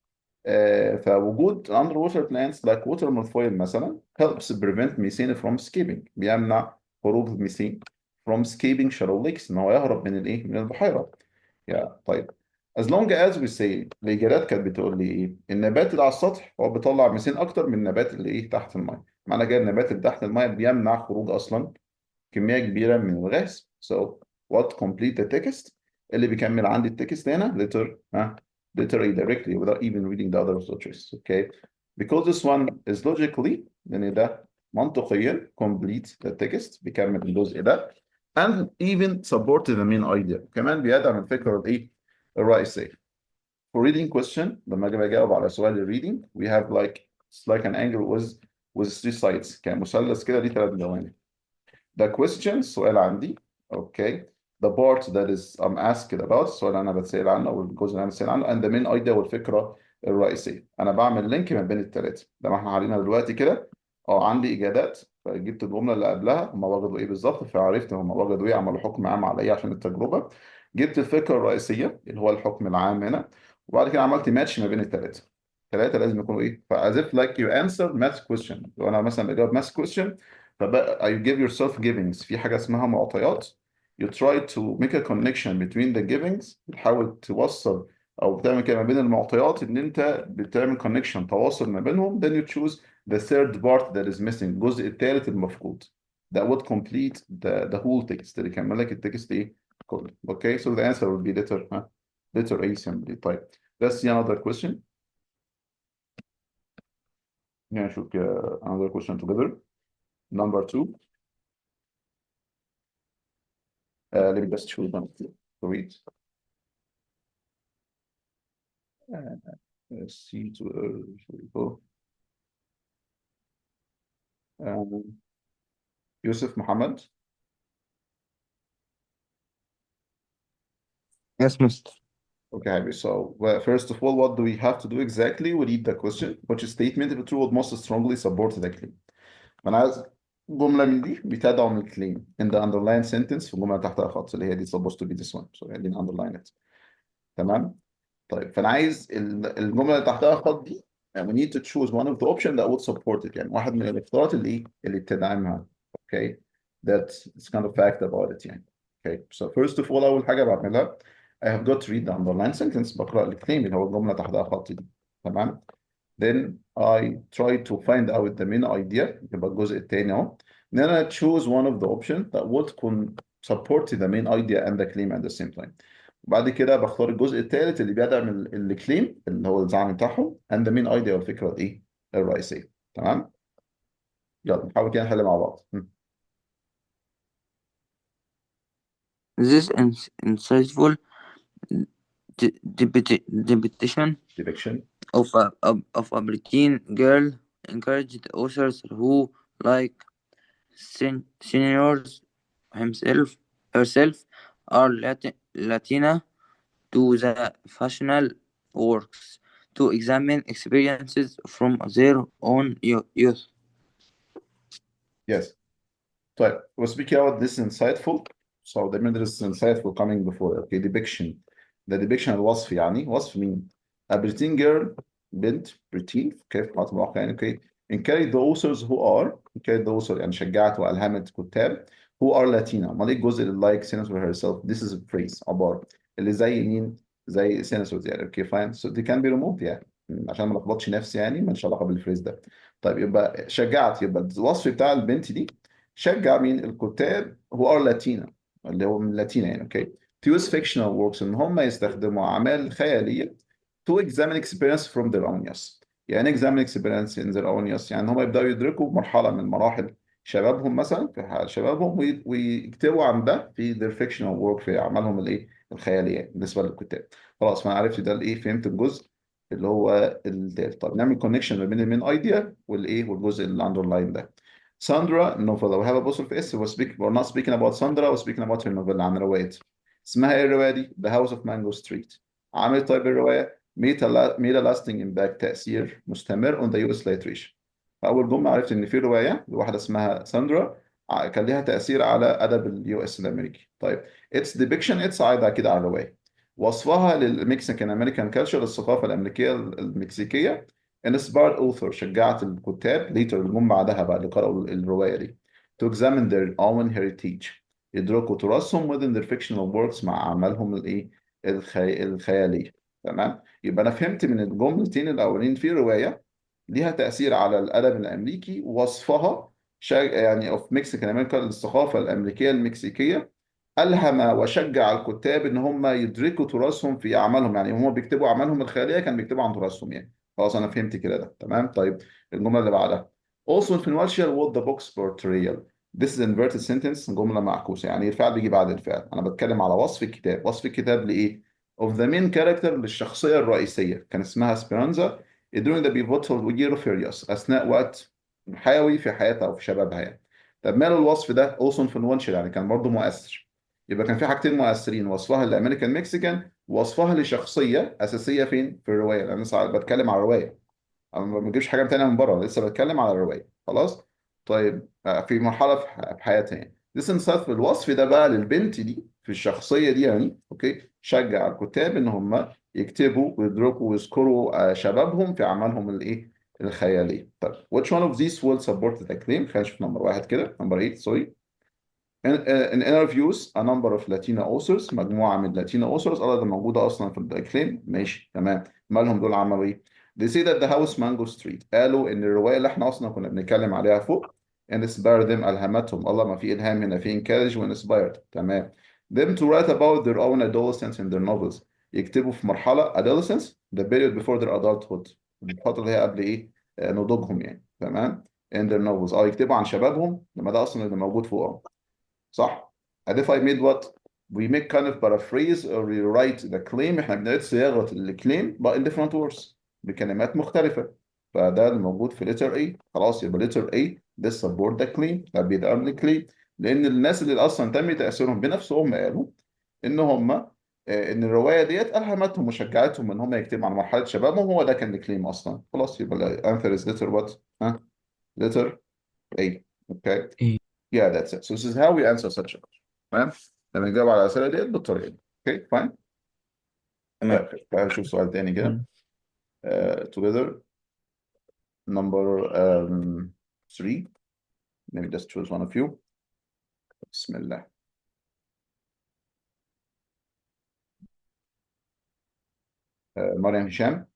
S1: فوجود underwater plants like water milfoil مثلا helps prevent methane from escaping بيمنع خروج الميثين from escaping shallow lakes ان هو يهرب من الايه من البحيره. طيب as long as we say الإجابات كانت بتقول لي ايه النبات اللي على السطح هو بيطلع ميثين اكتر من النبات اللي ايه تحت الماء معنى كده النبات اللي تحت الماء بيمنع خروج اصلا كميه كبيره من الغاز. So what complete the text اللي بيكمل عندي التكست هنا letter A directly without even reading the other choices. Okay, because this one is logically لأن ده منطقيا complete the text بيكمل الجزء ده and even support the main idea كمان بيدعم الفكرة الإيه الرئيسية. For reading question لما أجي أجاوب على سؤال الريدنج we have like it's like an angle with three sides كمثلث كده ليه 3 جوانب. The question سؤال عندي okay the part that is I'm asked about السؤال اللي أنا بتسأل عنه أو الجزء اللي أنا بتسأل عنه and the main idea والفكرة الرئيسية. أنا بعمل لينك ما بين الثلاثة ده ما إحنا علينا دلوقتي كده عندي إجابات فجبت الجملة اللي قبلها هم وجدوا إيه بالظبط فعرفت هم وجدوا إيه عملوا حكم عام على إيه عشان التجربة جبت الفكرة الرئيسية اللي هو الحكم العام هنا وبعد كده عملت ماتش ما بين الثلاثة لازم يكونوا إيه فas if like you answer math question لو أنا مثلا بجاوب math question فبقى you give yourself givings في حاجة اسمها معطيات you try to make a connection between the givings بتحاول توصل او بتعمل كده ما بين المعطيات ان انت بتعمل connection تواصل ما بينهم then you choose the third part that is missing الجزء الثالث المفقود that would complete the whole text اللي يكمل لك التكست ايه كله. Okay, so the answer would be letter A simply. طيب let's see another question. Yeah, should another question together. Number 2. Let me just choose one to read. Let's see to go. Yusuf Muhammad.
S6: Yes, Mr.
S1: Okay, so first of all, what do we have to do exactly? We read the question, which statement if true would most strongly support the claim. فأنا عايز جملة من دي بتدعم الكليم in the underlined sentence في الجملة تحتها خط اللي هي دي supposed to be this one so يعني underline it تمام. طيب فأنا عايز الجملة اللي تحتها خط دي we need to choose one of the options that would support it يعني واحد من الاختيارات اللي بتدعمها. Okay, that's kind of fact about it يعني. Okay, so first of all أول حاجة بعملها I have got to read the underlined sentence بقرأ الكليم اللي هو الجملة تحتها خط دي تمام. Then I try to find out the main idea يبقى الجزء الثاني اهو. Then I choose one of the options that would support the main idea and the claim at the same time. وبعد كده بختار الجزء الثالث اللي بيدعم الكليم اللي هو الزعم بتاعهم and the main idea والفكره الايه الرئيسيه. تمام. يلا نحاول كده نحل مع بعض.
S6: This insightful depiction
S1: Depiction.
S6: of a preteen girl encouraged authors who, like Seniors herself, are Latina to the fictional works to examine experiences from their own youth.
S1: Yes. طيب, we're speaking about this insightful. So the middle is insightful coming before. Okay, depiction. The depiction الوصف يعني وصف مين؟ A preteen girl, بنت preteen كيف حاطط مؤخر يعني okay. Encourage the authors who are encourage the author يعني شجعت وألهمت كتاب who are Latina. أمال إيه الجزء اللي like Senator herself? This is a phrase عبارة اللي زي مين؟ زي Senator يعني okay fine. So they can be removed يعني عشان ما لخبطش نفسي يعني ماليش علاقة بالفريز ده. طيب يبقى شجعت يبقى الوصف بتاع البنت دي شجع مين الكتاب who are Latina اللي هو من لاتينا يعني اوكي to use fictional works ان هم يستخدموا اعمال خياليه to examine experience from their own yes. يعني examine experience in their own yes يعني هم يبداوا يدركوا مرحله من مراحل شبابهم مثلا في حال شبابهم ويكتبوا عن ده في their fictional work في اعمالهم الايه الخياليه بالنسبه للكتاب. خلاص فانا عرفت ده الايه فهمت الجزء اللي هو التالت. طب نعمل كونكشن ما بين المين ايديا والايه والجزء اللي اندرلاين ده. Sandra novella we have apostrophe S we're not speaking about Sandra we're speaking about her novella عن رواية اسمها ايه الرواية دي؟ The House of Mango Street. عملت طيب الرواية made a lasting impact تأثير مستمر on the US literature. فأول جملة عرفت إن في رواية لواحدة اسمها ساندرا كان ليها تأثير على أدب اليو اس الأمريكي. طيب its depiction its عايدة كده على الرواية. وصفها للمكسيكان أمريكان كالتشر الثقافة الأمريكية المكسيكية inspired author شجعت الكتاب later الجم بعدها بقى اللي قرأوا الرواية دي to examine their own heritage يدركوا تراثهم within their fictional works مع أعمالهم الإيه الخيالية. تمام. يبقى أنا فهمت من الجملتين الأولين في رواية ليها تأثير على الأدب الأمريكي وصفها يعني of Mexican American الثقافة الأمريكية المكسيكية ألهم وشجع الكتاب إن هم يدركوا تراثهم في أعمالهم يعني هم بيكتبوا أعمالهم الخيالية كانوا بيكتبوا عن تراثهم يعني. خلاص أنا فهمت كده ده. تمام. طيب الجملة اللي بعدها also influential what the book's portrayal this is inverted sentence جملة معكوسة يعني الفعل بيجي بعد الفعل. أنا بتكلم على وصف الكتاب. وصف الكتاب لإيه؟ of the main character للشخصية الرئيسية كان اسمها سبيرانزا during the pivotal year of her youth أثناء وقت حيوي في حياتها أو في شبابها يعني. طب ماله الوصف ده also influential يعني كان برضه مؤثر. يبقى كان في حاجتين مؤثرين وصفها للامريكان مكسيكان ووصفها لشخصيه اساسيه فين في الروايه لان انا بتكلم على الروايه انا ما بجيبش حاجه تانية من بره لسه بتكلم على الروايه. خلاص. طيب في مرحله في حياتها يعني this insight في الوصف ده بقى للبنت دي في الشخصيه دي يعني اوكي شجع الكتاب ان هم يكتبوا ويدركوا ويذكروا شبابهم في اعمالهم الايه الخياليه. طيب which one of these will support the claim؟ خلينا نشوف نمبر واحد كده نمبر 8 سوري. In interviews a number of Latino authors مجموعة من Latino authors اللي موجودة أصلا في الكليم ماشي تمام. مالهم دول عملوا إيه؟ They say that the house Mango Street قالوا إن الرواية اللي إحنا أصلا كنا بنتكلم عليها فوق inspired them ألهمتهم. الله ما في إلهام هنا في encourage و inspired. تمام. Them to write about their own adolescence in their novels يكتبوا في مرحلة adolescence the period before their adulthood الفترة اللي هي قبل إيه؟ نضوجهم يعني. تمام. in their novels يكتبوا عن شبابهم لما ده أصلا اللي موجود فوقهم. صح. and if I made what we make kind of paraphrase or rewrite the claim احنا بنعيد صياغة الكليم but in different words بكلمات مختلفة. فده اللي موجود في letter A. خلاص يبقى letter A this support the claim ده بيدعم الكليم لأن الناس اللي أصلا تم تأثيرهم بنفسهم قالوا إن هم إن الرواية ديت ألهمتهم وشجعتهم إن هم يكتبوا عن مرحلة شبابهم هو ده كان الكليم أصلا. خلاص يبقى الأنثر is letter what؟ ها؟ letter A. Okay.
S5: A.
S1: Yeah, that's it. So this is how we answer such a question. تمام؟ لما نجاوب على الأسئلة ديت بالطريقة دي. Okay, fine.
S6: تمام.
S1: تعال نشوف سؤال تاني كده. Together number 3. Let me just choose one of you. بسم الله. Mariam Hisham.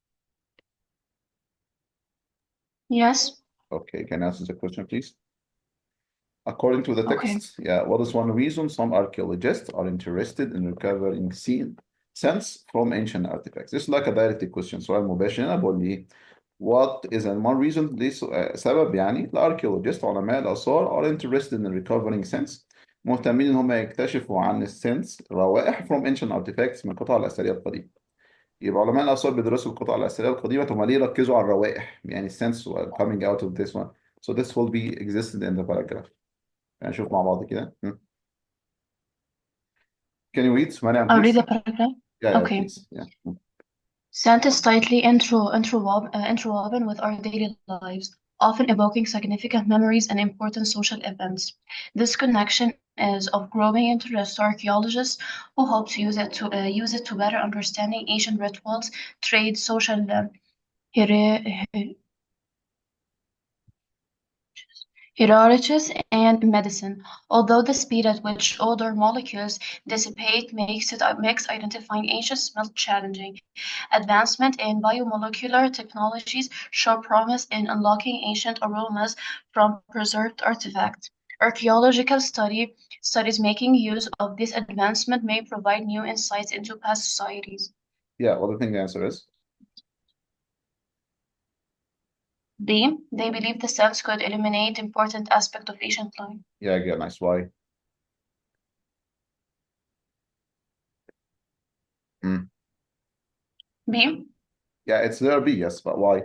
S8: Yes.
S1: Okay, can you answer the question, please? According to the
S8: Okay.
S1: text, yeah, what is one reason some archaeologists are interested in recovering sense from ancient artifacts. This is like a direct question. سؤال مباشر. هنا بقول لي what is one reason ليه سبب يعني الاركيولوجيست علماء الآثار are interested in recovering sense، مهتمين ان هم يكتشفوا عن السنس روائح from ancient artifacts من القطع الأثرية القديمة. يبقى علماء الآثار بيدرسوا القطع الأثرية القديمة، طب ليه ركزوا على الروائح؟ يعني السنس coming out of this one. So this will be existed in the paragraph. يعني نشوف مع بعض كده. Can you read, Mariam,
S8: I'll read
S1: please?
S8: the paragraph.
S1: Yeah,
S8: Okay.
S1: please. Yeah.
S8: Scent is tightly interwoven with our daily lives, often evoking significant memories and important social events. This connection is of growing interest to archaeologists who hope to use it to better understanding ancient rituals, trade, social hierarchies, and medicine. Although the speed at which older molecules dissipate makes identifying ancient smells challenging, advancement in biomolecular technologies show promise in unlocking ancient aromas from preserved artifacts. Archaeological studies making use of this advancement may provide new insights into past societies.
S1: Yeah, what do you think the answer is?
S8: B. They believe the sense could eliminate important aspect of ancient life.
S1: Yeah, again, nice. Why?
S8: B.
S1: Yeah, it's there B, yes, but why?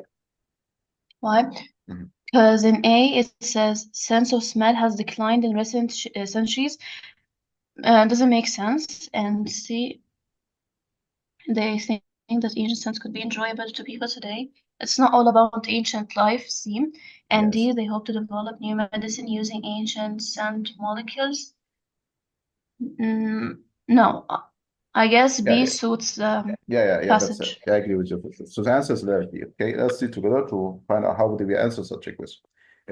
S8: Why?
S1: Mhm.
S8: Because in A it says sense of smell has declined in recent centuries. Doesn't make sense. And C, they think that ancient scents could be enjoyable to people today. It's not all about ancient life, C. And D,
S1: Yes.
S8: they hope to develop new medicine using ancient scent molecules. No, I guess B
S1: Yeah.
S8: suits the
S1: Yeah, that's
S8: passage.
S1: it. Yeah, I agree with you. So the answer is there B. Okay, let's see together to find out how do we answer such a question.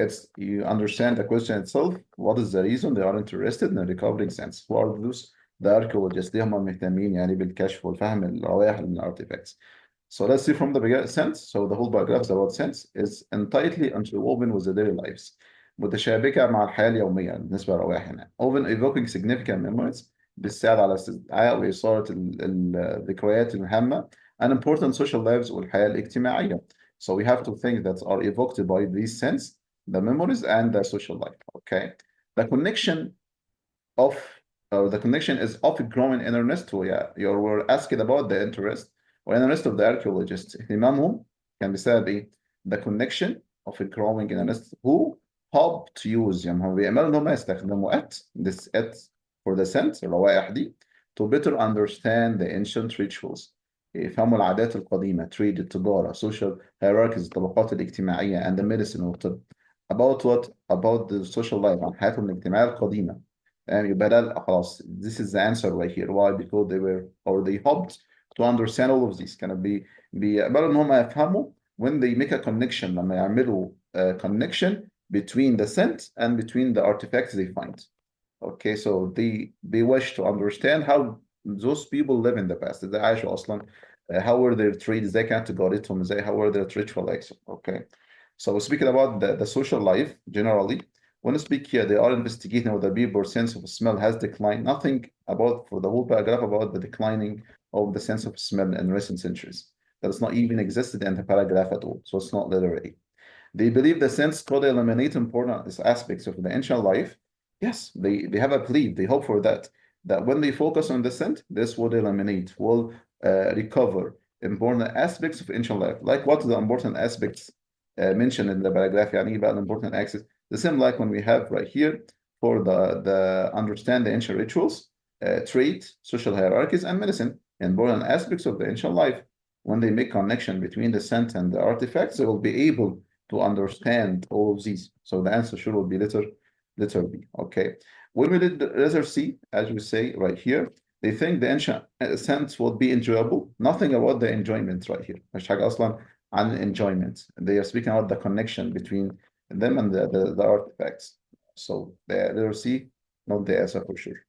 S1: It's you understand the question itself. What is the reason they are interested in recovering sense? Who are those? The archaeologists ليه هم مهتمين يعني بالكشف والفهم الروائح من artifacts. So let's see from the beginning sense. So the whole paragraph is about sense is tightly interwoven with the daily lives. متشابكة مع الحياة اليومية بالنسبة للروائح هنا. Often evoking significant memories بتساعد على استدعاء وإثارة الذكريات الهامة and important social lives والحياة الاجتماعية. So we have to think that are evoked by these sense, the memories and the social life. Okay, the connection is often growing in earnest. You were asking about the interest interest of the archaeologists. اهتمامهم كان بسبب ايه؟ The connection of a growing in earnest who hope to use يعني هم بيعملوا ان هم يستخدموا this for the sense الروائح دي to better understand the ancient rituals. يفهموا العادات القديمة trade التجارة social hierarchies الطبقات الاجتماعية and the medicine والطب. About what? About the social life عن حياتهم الاجتماعية القديمة. And يبقى ده خلاص this is the answer right here. Why? Because they hoped to understand all of these. كانوا بيقبلوا ان هم يفهموا when they make a connection لما يعملوا connection between the scent and between the artifacts they find. Okay, so they wish to understand how those people live in the past. ازاي عاشوا اصلا how were their trades ازاي كانت تجارتهم ازاي how were their ritual acts. Okay, so speaking about the social life generally, when we speak here, they are investigating whether people's sense of smell has declined. Nothing about for the whole paragraph about the declining of the sense of smell in recent centuries. That is not even existed in the paragraph at all. So it's not letter A. They believe the sense could eliminate important aspects of the ancient life. Yes, they have a belief. They hope for that when they focus on the scent, this will eliminate, will recover important aspects of ancient life. Like what are the important aspects mentioned in the paragraph? يعني about important aspects. The same like when we have right here for the understand the ancient rituals, trade, social hierarchies, and medicine. Important aspects of the ancient life. When they make connection between the scent and the artifacts, they will be able to understand all of these. So the answer sure will be letter B. Okay. When we did letter C, as we say right here, they think the ancient scent will be enjoyable. Nothing about the enjoyment right here. مش حاجة أصلا عن enjoyment. They are speaking about the connection between them and the artifacts. So the letter C, not the answer for sure.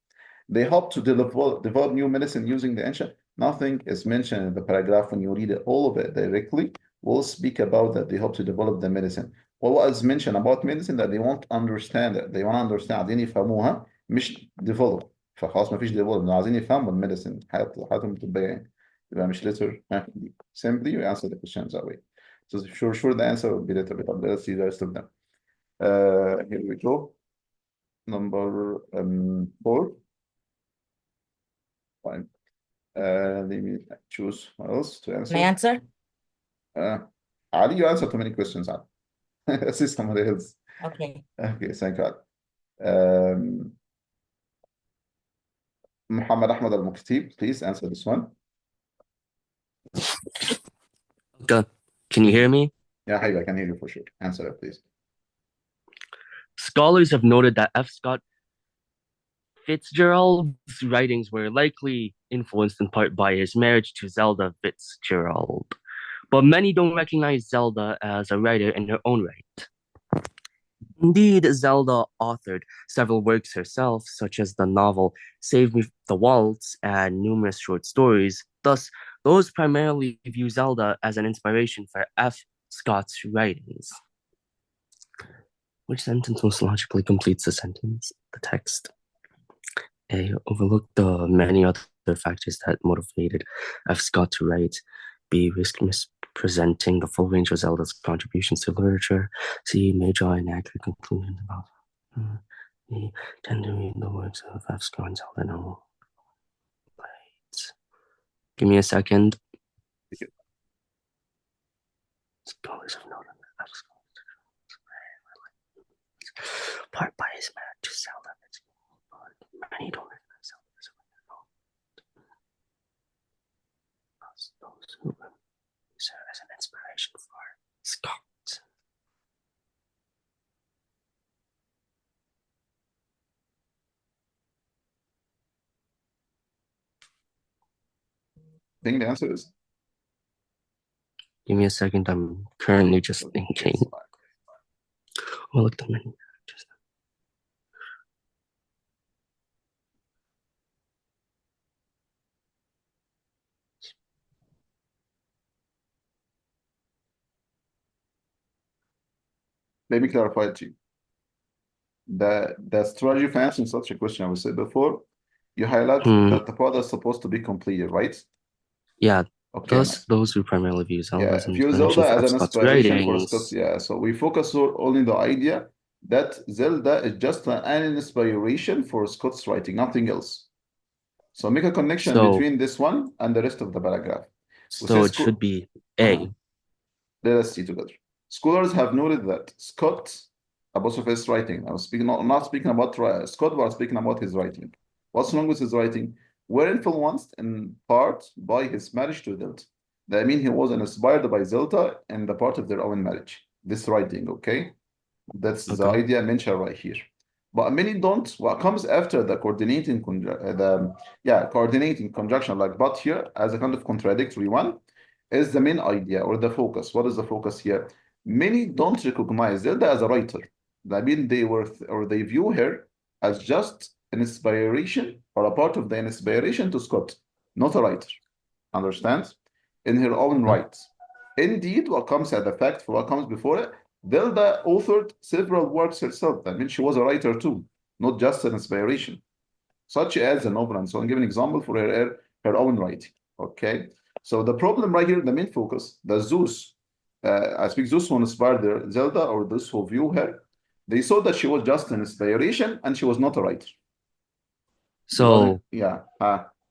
S1: They hope to develop new medicine using the ancient. Nothing is mentioned in the paragraph when you read it, all of it directly. We'll speak about that. They hope to develop the medicine. What was mentioned about medicine that they won't understand it. They want to understand. عايزين يفهموها مش develop. فخلاص مفيش development، عايزين يفهموا الميديسن حياتهم الطبية يعني، يبقى مش letter simply we answer the questions that way. So sure the answer will be letter B. Let's see the rest of them. Here we go. Number 4. Fine. Let me choose what else to answer.
S3: Can I answer?
S1: Ali, you answer too many questions. See somebody else.
S3: Okay.
S1: Okay, thank God. Muhammad Ahmad Al-Muqtib, please answer this one.
S9: Okay. Can you hear me?
S1: Yeah, hi, I can hear you for sure. Answer it, please.
S9: Scholars have noted that F. Scott Fitzgerald's writings were likely influenced in part by his marriage to Zelda Fitzgerald, but many don't recognize Zelda as a writer in her own right. Indeed, Zelda authored several works herself, such as the novel Save Me the Waltz and numerous short stories. Thus, those primarily view Zelda as an inspiration for F. Scott's writings. Which sentence most logically completes the sentence? The text. A. Overlook the many other factors that motivated F. Scott to write. B. Risk mispresenting the full range of Zelda's contributions to literature. C. May draw inaccurate conclusions about. D. Tend to read the works of F. Scott and Zelda. No. Right. Give me a second. Scholars have noted that F. Scott part by his marriage to Zelda. Many don't recognize Zelda as a writer. Those who serve as an inspiration for Scott.
S1: I think the answer is.
S9: Give me a second. I'm currently just thinking. Well, look, the many.
S1: Let me clarify it to you. The strategy for answering such a question, I would say before, you highlight that the part is supposed to be completed, right?
S9: Yeah.
S1: Okay.
S9: Those who primarily view Zelda as an
S1: view
S9: inspiration
S1: Zelda
S9: for
S1: as an
S9: Scott's
S1: inspiration for
S9: writings.
S1: Scott. Yeah. So we focus only on the idea that Zelda is just an inspiration for Scott's writing, nothing else. So make a connection between this one and the rest of the paragraph.
S9: So it should be A.
S1: Let us see together. Scholars have noted that Scott apostrophe writing. I was speaking not speaking about Scott, but speaking about his writing. What's wrong with his writing? Were influenced in part by his marriage to Zelda. That means he was inspired by Zelda in the part of their own marriage. This writing, okay? That's the idea mentioned right here. But many don't. What comes after the coordinating conjunction, like but here as a kind of contradictory one, is the main idea or the focus. What is the focus here? Many don't recognize Zelda as a writer. I mean, they view her as just an inspiration or a part of the inspiration to Scott, not a writer. Understand? In her own right. Indeed, what comes at the fact for what comes before it, Zelda authored several works herself. I mean, she was a writer too, not just an inspiration, such as the novel and so on. Give an example for her own writing. Okay. So the problem right here, the main focus, the Zeus, I speak Zeus who inspired Zelda or those who view her, they saw that she was just an inspiration and she was not a writer.
S9: So
S1: yeah,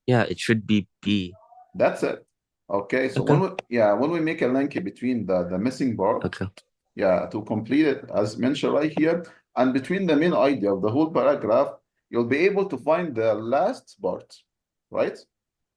S9: it should be B.
S1: That's it. Okay, so when we make a link between the missing part, to complete it as mentioned right here, and between the main idea of the whole paragraph, you'll be able to find the last part, right?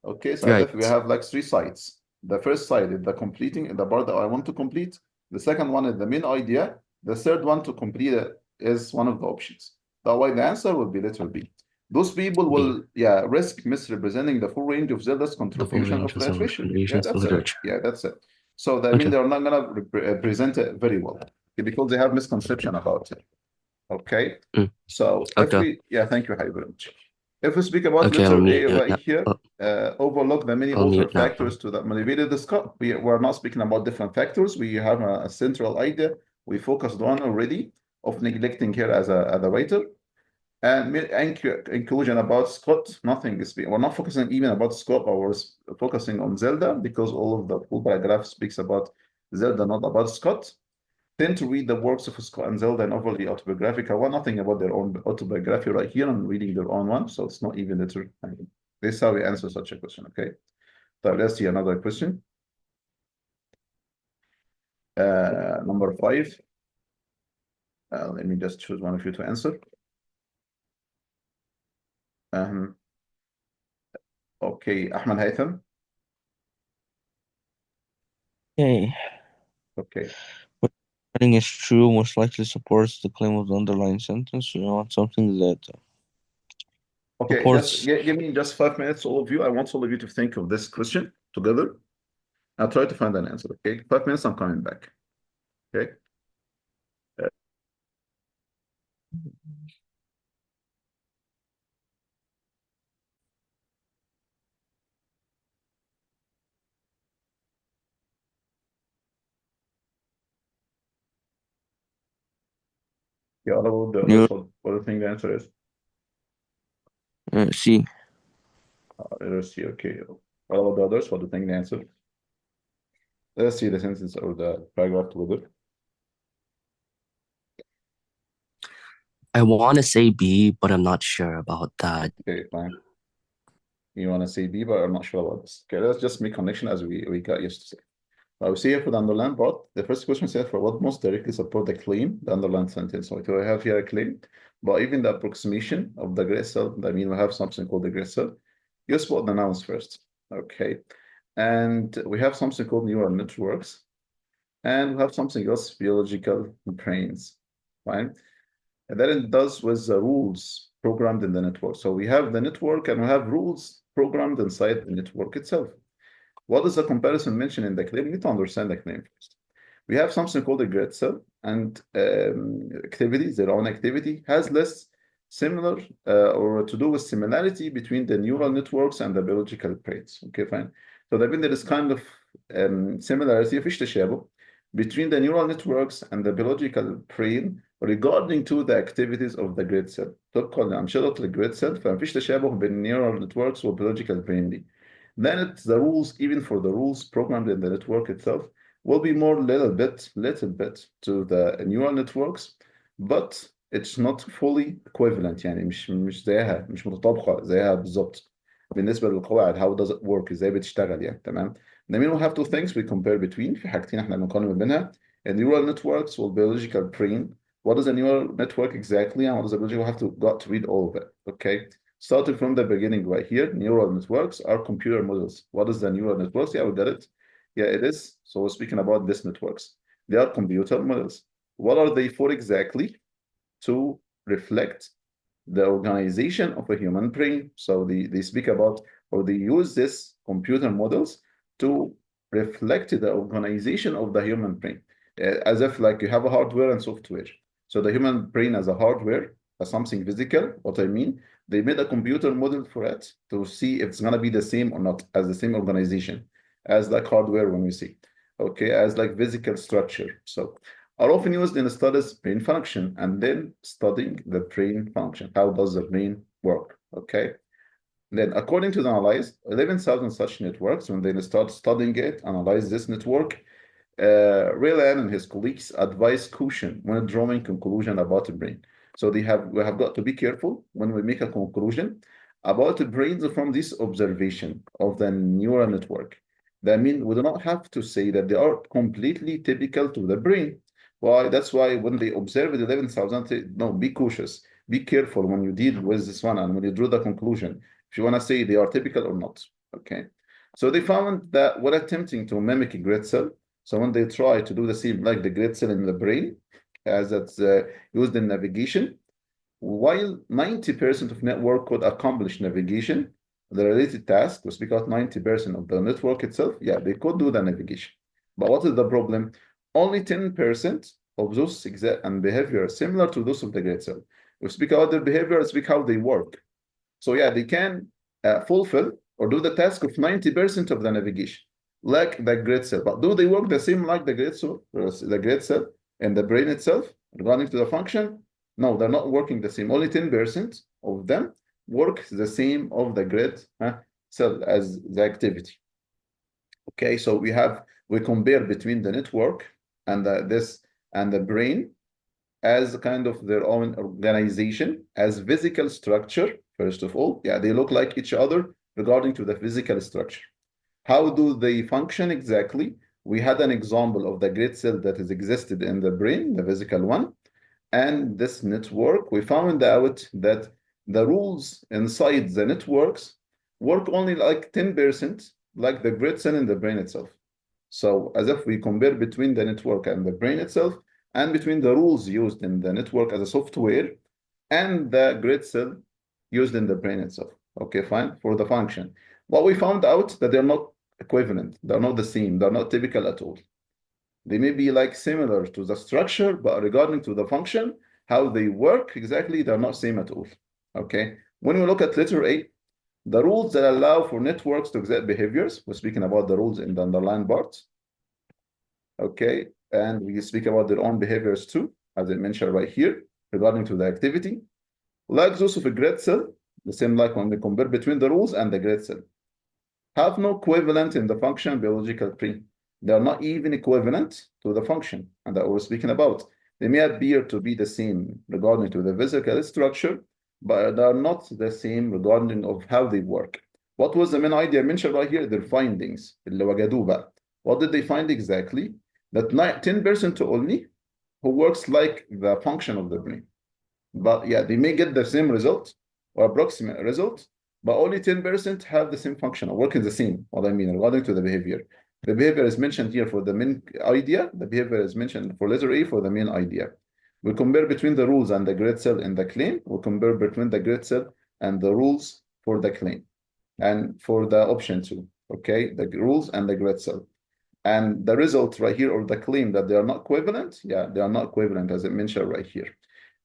S1: Okay, so if we have like 3 sides. The first side is the completing, the part that I want to complete. The second one is the main idea. The third one to complete it is one of the options. That way the answer will be letter B. Those people will risk misrepresenting the full range of Zelda's contribution of literature. Yeah, that's it. So that means they're not gonna present it very well because they have misconception about it. Okay. So if we thank you, Hybrid. If we speak about letter A right here, overlook the many other factors that motivated the Scott. We're not speaking about different factors. We have a central idea we focused on already of neglecting her as a writer. And inclusion about Scott, nothing is being, we're not focusing even about Scott, but we're focusing on Zelda because all of the full paragraph speaks about Zelda, not about Scott. Tend to read the works of Scott and Zelda and overly autobiographical one, nothing about their own autobiography right here. I'm reading their own one, so it's not even literally. I mean, this is how we answer such a question, okay? So let's see another question. Number 5. Let me just choose one of you to answer. Okay, Ahmed Haytham.
S2: Okay.
S1: Okay.
S2: Writing is true most likely supports the claim of the underlying sentence. You want something that
S1: Okay,
S2: supports.
S1: just give me just 5 minutes, all of you. I want all of you to think of this question together. I'll try to find an answer, okay? 5 minutes, I'm coming back. Okay. Yeah, what about the others? What do you think the answer is?
S2: C.
S1: Let's see, okay. What about the others? What do you think the answer? Let's see the sentence or the paragraph together.
S9: I want to say B, but I'm not sure about that.
S1: Okay, fine. You want to say B, but I'm not sure about this. Okay, let's just make connection as we got used to say. We see here for the underlined part, the first question says for what most directly support the claim, the underlined sentence. So we have here a claim, but even the approximation of the grid cell, I mean, we have something called the grid cell. You spot the nouns first, okay? And we have something called neural networks, and we have something else, biological brains, right? And then it does with the rules programmed in the network. So we have the network and we have rules programmed inside the network itself. What is the comparison mentioned in the claim? We need to understand the claim first. We have something called a grid cell, and activity, their own activity, has less similar or to do with similarity between the neural networks and the biological brains. Okay, fine. So there is kind of similarity, مفيش تشابه between the neural networks and the biological brain regarding to the activities of the grid cell. طبقا لأنشطة الجريد cell فمفيش تشابه بين neural networks والbiological brain دي. Then it's the rules, even for the rules programmed in the network itself, will be more little bit to the neural networks, but it's not fully equivalent. يعني مش زيها، مش متطابقة زيها بالظبط بالنسبة للقواعد. How does it work؟ ازاي بتشتغل يعني، تمام؟ Then we will have two things we compare between. في حاجتين احنا بنقارن ما بينها. Neural networks والbiological brain. What is a neural network exactly, and what is a biological? We got to read all of it. Okay. Starting from the beginning right here, neural networks are computer models. What is the neural networks? Yeah, we got it. Yeah, it is. So we're speaking about these networks. They are computer models. What are they for exactly? To reflect the organization of a human brain. So they speak about, or they use this computer models to reflect the organization of the human brain, as if like you have a hardware and software. So the human brain as a hardware, as something physical. What I mean, they made a computer model for it to see if it's gonna be the same or not, as the same organization, as like hardware when we see, okay, as like physical structure. So are often used in studies brain function and then studying the brain function. How does the brain work? Okay. Then according to the analyze, 11,000 such networks, when they start studying it, analyze this network, Raylan and his colleagues advise caution when drawing conclusion about the brain. So we have got to be careful when we make a conclusion about the brains from this observation of the neural network. That means we do not have to say that they are completely typical to the brain. Why? That's why when they observe the 11,000, no, be cautious, be careful when you deal with this one and when you draw the conclusion. If you want to say they are typical or not, okay? So they found that when attempting to mimic a grid cell, so when they try to do the same like the grid cell in the brain, as it's used in navigation, while 90% of network could accomplish navigation, the related task was because 90% of the network itself, yeah, they could do the navigation. But what is the problem? Only 10% of those exact and behavior similar to those of the grid cell. We speak about their behavior, speak how they work. So yeah, they can fulfill or do the task of 90% of the navigation, like the grid cell. But do they work the same like the grid cell in the brain itself, regarding to the function? No, they're not working the same. Only 10% of them work the same of the grid cell as the activity. Okay, so we compare between the network and this and the brain as kind of their own organization, as physical structure, first of all. Yeah, they look like each other regarding to the physical structure. How do they function exactly? We had an example of the grid cell that has existed in the brain, the physical one, and this network. We found out that the rules inside the networks work only like 10%, like the grid cell in the brain itself. So as if we compare between the network and the brain itself, and between the rules used in the network as a software and the grid cell used in the brain itself. Okay, fine, for the function. What we found out that they're not equivalent, they're not the same, they're not typical at all. They may be like similar to the structure, but regarding to the function, how they work exactly, they're not same at all. Okay, when we look at letter A, the rules that allow for networks to exhibit behaviors, we're speaking about the rules in the underlined part. Okay, and we speak about their own behaviors too, as I mentioned right here, regarding to the activity. Like those of a grid cell, the same like when we compare between the rules and the grid cell, have no equivalent in the function biological tree. They are not even equivalent to the function, and that we're speaking about. They may appear to be the same regarding to the physical structure, but they are not the same regarding of how they work. What was the main idea mentioned right here? Their findings. اللي وجدوه بقى. What did they find exactly? That 10% only who works like the function of the brain. But yeah, they may get the same result or approximate result, but only 10% have the same function or working the same. What I mean regarding to the behavior. The behavior is mentioned here for the main idea. The behavior is mentioned for letter A for the main idea. We compare between the rules and the grid cell in the claim. We compare between the grid cell and the rules for the claim. And for the option 2, okay? The rules and the grid cell. And the result right here, or the claim that they are not equivalent, yeah, they are not equivalent as I mentioned right here.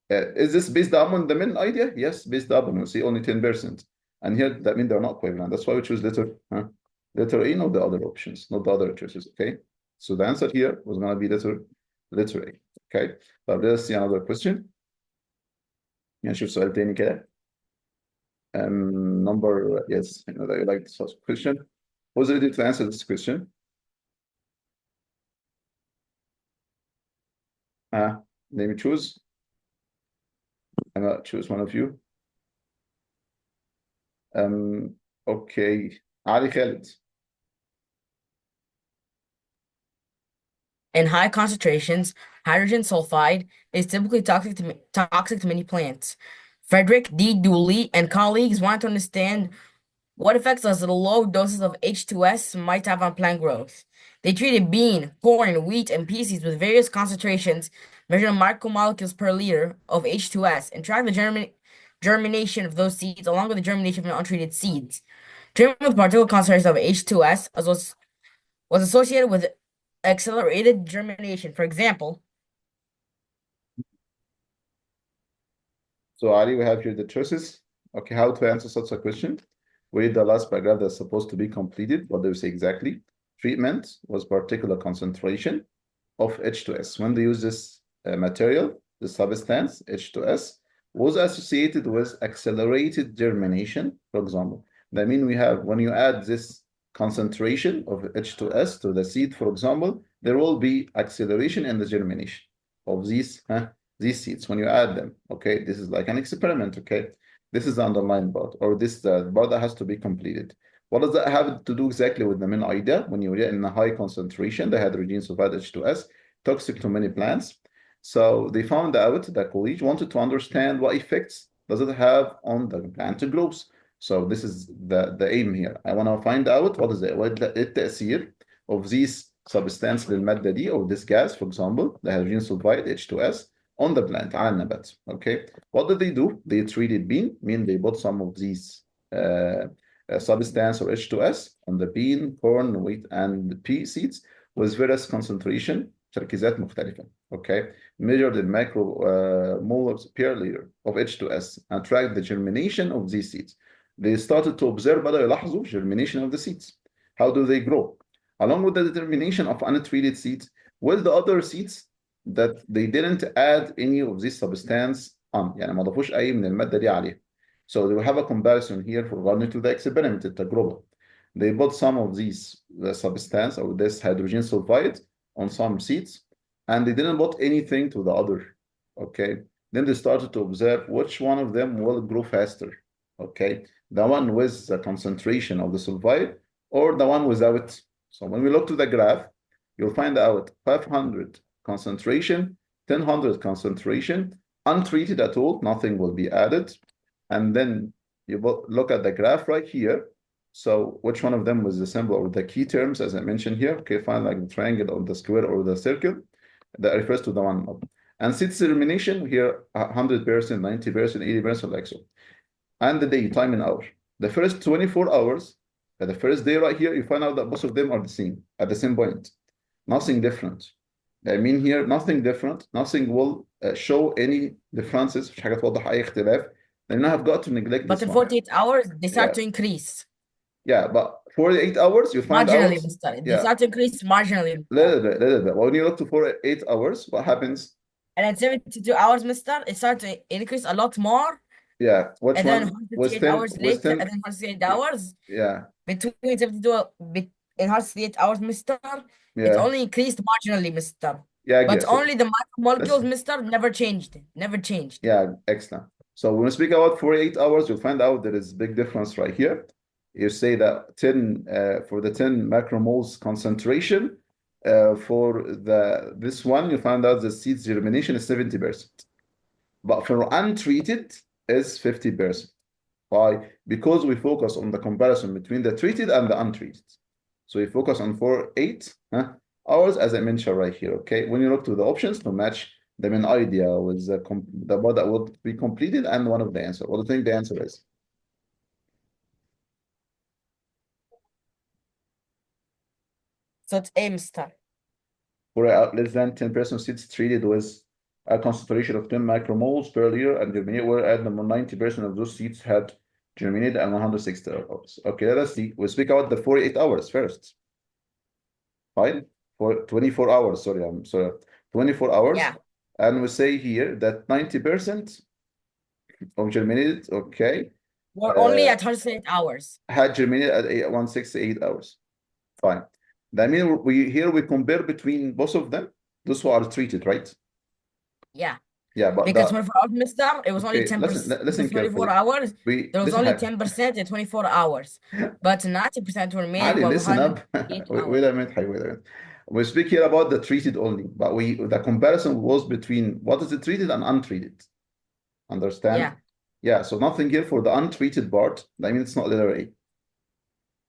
S1: Is this based upon the main idea? Yes, based upon, you see only 10%. And here, that means they're not equivalent. That's why we choose letter A, not the other options, not the other choices, okay? So the answer here was gonna be letter A, okay? But let's see another question. نشوف سؤال تاني كده. Number, yes, I know that you like this question. Who's ready to answer this question? Let me choose. I'm gonna choose one of you. Okay, Ali Khalid.
S3: In high concentrations, hydrogen sulfide is typically toxic to many plants. Frederick D. Dooley and colleagues wanted to understand what effects does the low doses of H2S might have on plant growth. They treated bean, corn, wheat, and pea seeds with various concentrations, measured micromolecules per liter of H2S, and tracked the germination of those seeds along with the germination of the untreated seeds. Treatment with particular concentration of H2S was associated with accelerated germination. For example,
S1: so Ali, we have here the choices. Okay, how to answer such a question? Read the last paragraph that's supposed to be completed. What do you say exactly? Treatment was particular concentration of H2S. When they use this material, the substance H2S was associated with accelerated germination, for example. That means we have, when you add this concentration of H2S to the seed, for example, there will be acceleration in the germination of these seeds when you add them. Okay, this is like an experiment. Okay, this is the underlined part, or this the part that has to be completed. What does that have to do exactly with the main idea? When you're in a high concentration, the hydrogen sulfide H2S, toxic to many plants. So they found out that college wanted to understand what effects does it have on the plant growth. So this is the aim here. I want to find out what is التأثير of these substance للمادة دي, or this gas, for example, the hydrogen sulfide H2S, on the plant, على النبات. Okay, what did they do? They treated bean, mean they put some of these substance or H2S on the bean, corn, wheat, and pea seeds with various concentration, تركيزات مختلفة. Okay, measured in micromolars per liter of H2S and tracked the germination of these seeds. They started to observe بدأوا يلاحظوا germination of the seeds. How do they grow? Along with the determination of untreated seeds, with the other seeds that they didn't add any of this substance يعني ما ضافوش اي من الماده دي عليها. So they will have a comparison here for running to the experiment التجربه. They put some of these substance or this hydrogen sulfide on some seeds and they didn't put anything to the other. Okay. Then they started to observe which one of them will grow faster. Okay. The one with the concentration of the sulfide or the one without. So when we look to the graph, you'll find out 500 concentration, 1000 concentration, untreated at all, nothing will be added. And then you look at the graph right here. So which one of them was the symbol or the key terms, as I mentioned here? Okay, find like the triangle or the square or the circle that refers to the one. And seed termination here, 100%, 90%, 80%, like so. And the day, time in hour. The first 24 hours, the first day right here, you find out that both of them are the same, at the same point. Nothing different. I mean here, nothing different. Nothing will show any differences. مش حاجة توضح أي اختلاف. Then I have got to neglect
S3: But
S1: this
S3: in
S1: one.
S3: 48 hours, they start
S1: Yeah.
S3: to increase.
S1: Yeah, but 48 hours, you find
S3: Marginally,
S1: out.
S3: they start to increase marginally.
S1: Little bit. When you look to 48 hours, what happens?
S3: And at 72 hours, mister, it starts to increase a lot more.
S1: Yeah, which
S3: And
S1: one?
S3: then 168 hours later, and then 168 hours.
S1: Yeah.
S3: Between 72 and 168 hours, mister, it
S1: Yeah.
S3: only increased marginally, mister.
S1: Yeah,
S3: But
S1: yeah, so
S3: only the macromolecules,
S1: listen.
S3: mister, never changed. Never changed.
S1: Yeah, excellent. So when we speak about 48 hours, you'll find out there is a big difference right here. You say that 10 for the 10 macromoles concentration, for this one, you find out the seed germination is 70%. But for untreated is 50%. Why? Because we focus on the comparison between the treated and the untreated. So we focus on 48 hours, as I mentioned right here. Okay, when you look to the options to match the main idea with the part that will be completed and one of the answer. What do you think the answer is?
S3: So it's A, mister.
S1: For less than 10% seeds treated with a concentration of 10 micromoles per liter and germinate, whereas 90% of those seeds had germinated at 160 hours. Okay, let's see. We'll speak about the 48 hours first. Fine. For 24 hours, sorry, I'm sorry. 24 hours.
S3: Yeah.
S1: And we say here that 90% of germinated, okay.
S3: We're only at 168 hours.
S1: Had germinated at 168 hours. Fine. That means we compare between both of them, those who are treated, right?
S3: Yeah.
S1: Yeah, but
S3: because 24 hours, mister, it was only
S1: okay,
S3: 10%.
S1: listen
S3: 24
S1: carefully.
S3: hours, there was
S1: listen
S3: only
S1: حاجة.
S3: 10% in 24 hours. But 90% were made
S1: Ali,
S3: while
S1: listen up.
S3: 108
S1: Wait a minute, wait a minute. We speak here about the treated only, but the comparison was between what is the treated and untreated. Understand?
S3: Yeah.
S1: Yeah, so nothing here for the untreated part. I mean, it's not letter A.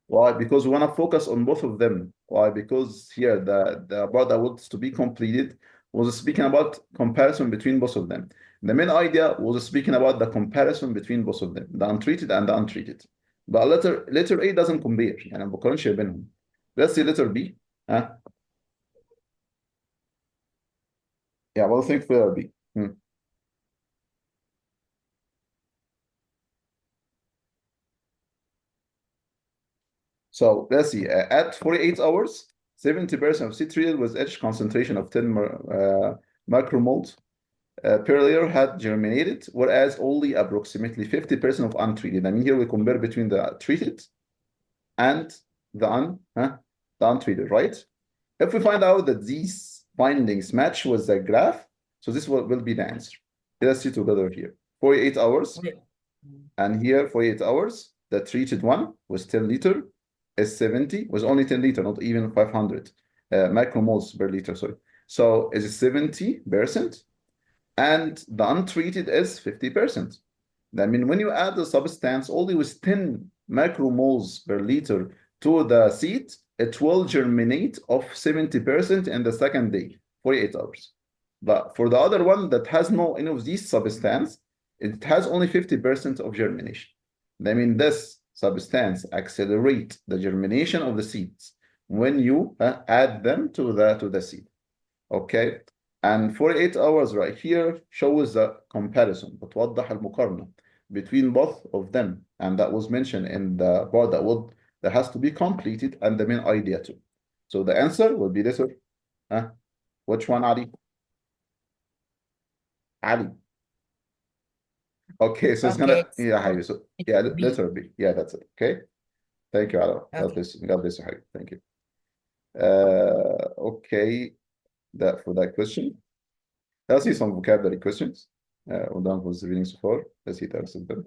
S1: Why? Because we want to focus on both of them. Why? Because here the part that was to be completed was speaking about comparison between both of them. The main idea was speaking about the comparison between both of them, the untreated and the untreated. But letter A doesn't compare. يعني ما بقارنش بينهم. Let's see letter B. Yeah, what do you think for letter B? So let's see. At 48 hours, 70% of seed treated with each concentration of 10 micromoles per layer had germinated, whereas only approximately 50% of untreated. I mean, here we compare between the treated and the untreated, right? If we find out that these findings match with the graph, so this will be the answer. Let's see together here. 48 hours, and here 48 hours, the treated one was 10 liter, is 70, was only 10 liter, not even 500 micromoles per liter, sorry. So it's 70%, and the untreated is 50%. I mean, when you add the substance only with 10 micromoles per liter to the seed, it will germinate of 70% in the second day, 48 hours. But for the other one that has no any of these substance, it has only 50% of germination. I mean, this substance accelerate the germination of the seeds when you add them to the seed. Okay, and 48 hours right here shows the comparison, بتوضح المقارنة between both of them, and that was mentioned in the part that has to be completed and the main idea too. So the answer will be this one. Which one, Ali? Ali. Okay, so it's
S3: Okay,
S1: gonna,
S3: so
S1: yeah, حبيبي. So, yeah,
S3: B.
S1: letter B. Yeah, that's it. Okay. Thank you, Alaw. God
S3: Okay.
S1: bless you. God bless you, حبيبي. Thank you. Okay, that for that question. Let's see some vocabulary questions. We're done with the reading so far. Let's see the answer them.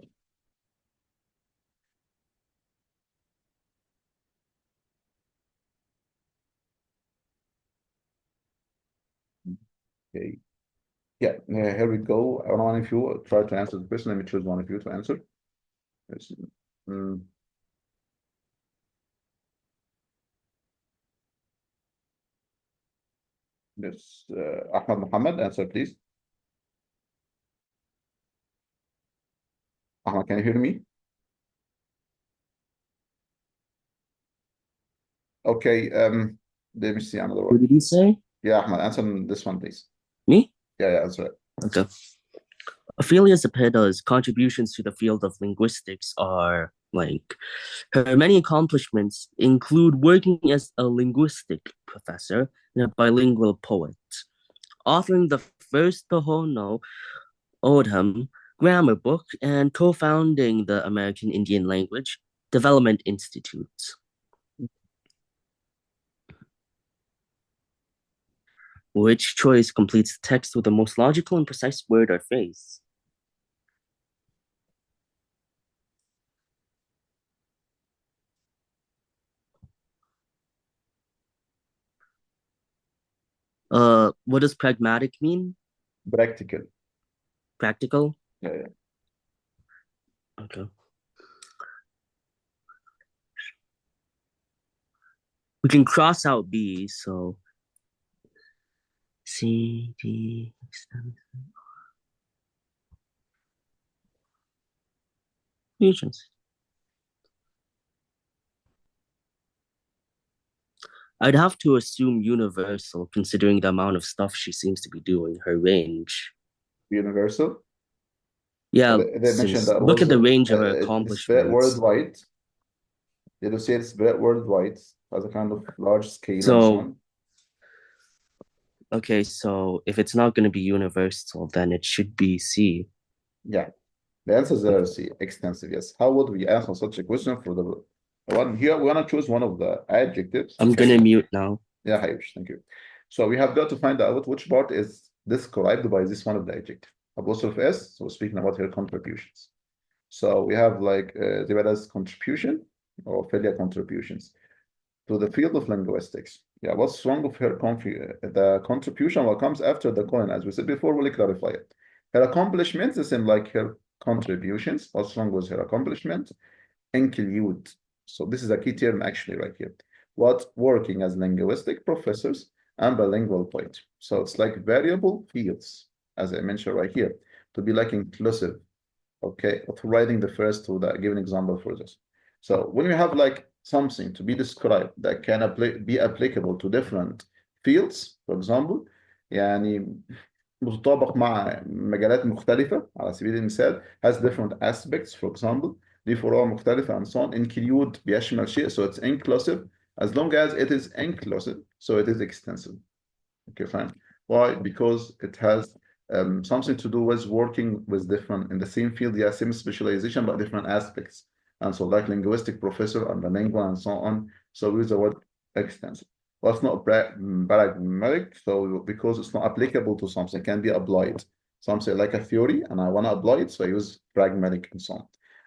S1: Okay. Yeah, here we go. I don't know if you try to answer the question. Let me choose one of you to answer. Let's see. Yes, Ahmed Muhammad, answer please. Ahmed, can you hear me? Okay, let me see another
S9: What
S1: one.
S9: did he say?
S1: Yeah, Ahmed, answer this one, please.
S9: Me?
S1: Yeah, answer it.
S9: Okay. Ophelia Zepeda's contributions to the field of linguistics are like her many accomplishments include working as a linguistic professor and a bilingual poet, authoring the first Tohono O'odham grammar book and co-founding the American Indian Language Development Institute. Which choice completes the text with the most logical and precise word or phrase? What does pragmatic mean?
S1: Practical.
S9: Practical?
S1: Yeah.
S9: Okay. We can cross out B, so C, D, regions. I'd have to assume universal, considering the amount of stuff she seems to be doing, her range.
S1: Universal?
S9: Yeah,
S1: They mentioned that
S9: look at the
S1: was,
S9: range of her
S1: it's
S9: accomplishments.
S1: worldwide. Did you say it's spread worldwide as a kind of large scale and so on?
S9: Okay, so if it's not going to be universal, then it should be C.
S1: Yeah, the answer is there, C, extensive, yes. How would we answer such a question for the one here? We want to choose one of the adjectives.
S9: I'm going to mute now.
S1: Yeah, Hayush, thank you. So we have got to find out which part is described by this one of the adjective. Apostrophe S, so speaking about her contributions. So we have like Zebada's contribution or failure contributions to the field of linguistics. Yeah, what's wrong with her the contribution? What comes after the colon, as we said before, we'll clarify it. Her accomplishments, the same like her contributions. What's wrong with her accomplishment? Include. So this is a key term actually right here. What working as linguistic professors and bilingual poet. So it's like variable fields, as I mentioned right here, to be like inclusive. Okay, writing the first to give an example for this. So when we have like something to be described that can be applicable to different fields, for example, يعني متطابق مع مجالات مختلفة على سبيل المثال has different aspects, for example, ليه فروع مختلفة and so on, include بيشمل شيء, so it's inclusive, as long as it is inclusive, so it is extensive. Okay, fine. Why? Because it has something to do with working with different, in the same field, yeah, same specialization, but different aspects. And so like linguistic professor and bilingual and so on. So we use the word extensive. Well, it's not pragmatic, so because it's not applicable to something, it can be applied. Something like a theory, and I want to apply it, so I use pragmatic and so on.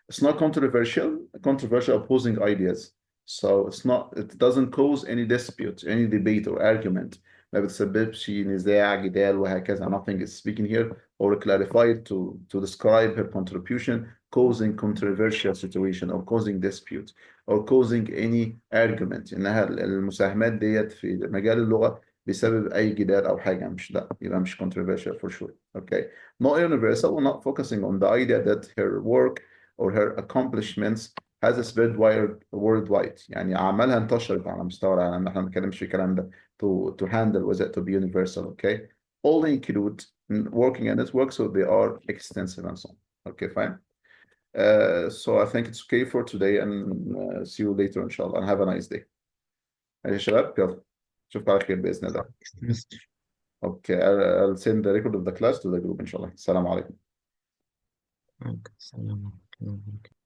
S1: It's not controversial opposing ideas. So it doesn't cause any dispute, any debate or argument. ما بتسببش نزاع جدال وهكذا. Nothing is speaking here or clarified to describe her contribution causing controversial situation or causing dispute or causing any argument. إنها المساهمات ديت في مجال اللغة بسبب أي جدال أو حاجة مش لا يبقى مش controversial for sure. Okay, not universal. We're not focusing on the idea that her work or her accomplishments has a spread worldwide. يعني أعمالها انتشرت على مستوى العالم. احنا ما بنتكلمش في الكلام ده to handle with it to be universal. Okay, all include working in network, so they are extensive and so on. Okay, fine. So I think it's okay for today, and see you later inshallah, and have a nice day. يا شباب يلا نشوفكم على خير بإذن الله. Okay, I'll send the record of the class to the group inshallah. السلام عليكم.
S5: السلام عليكم.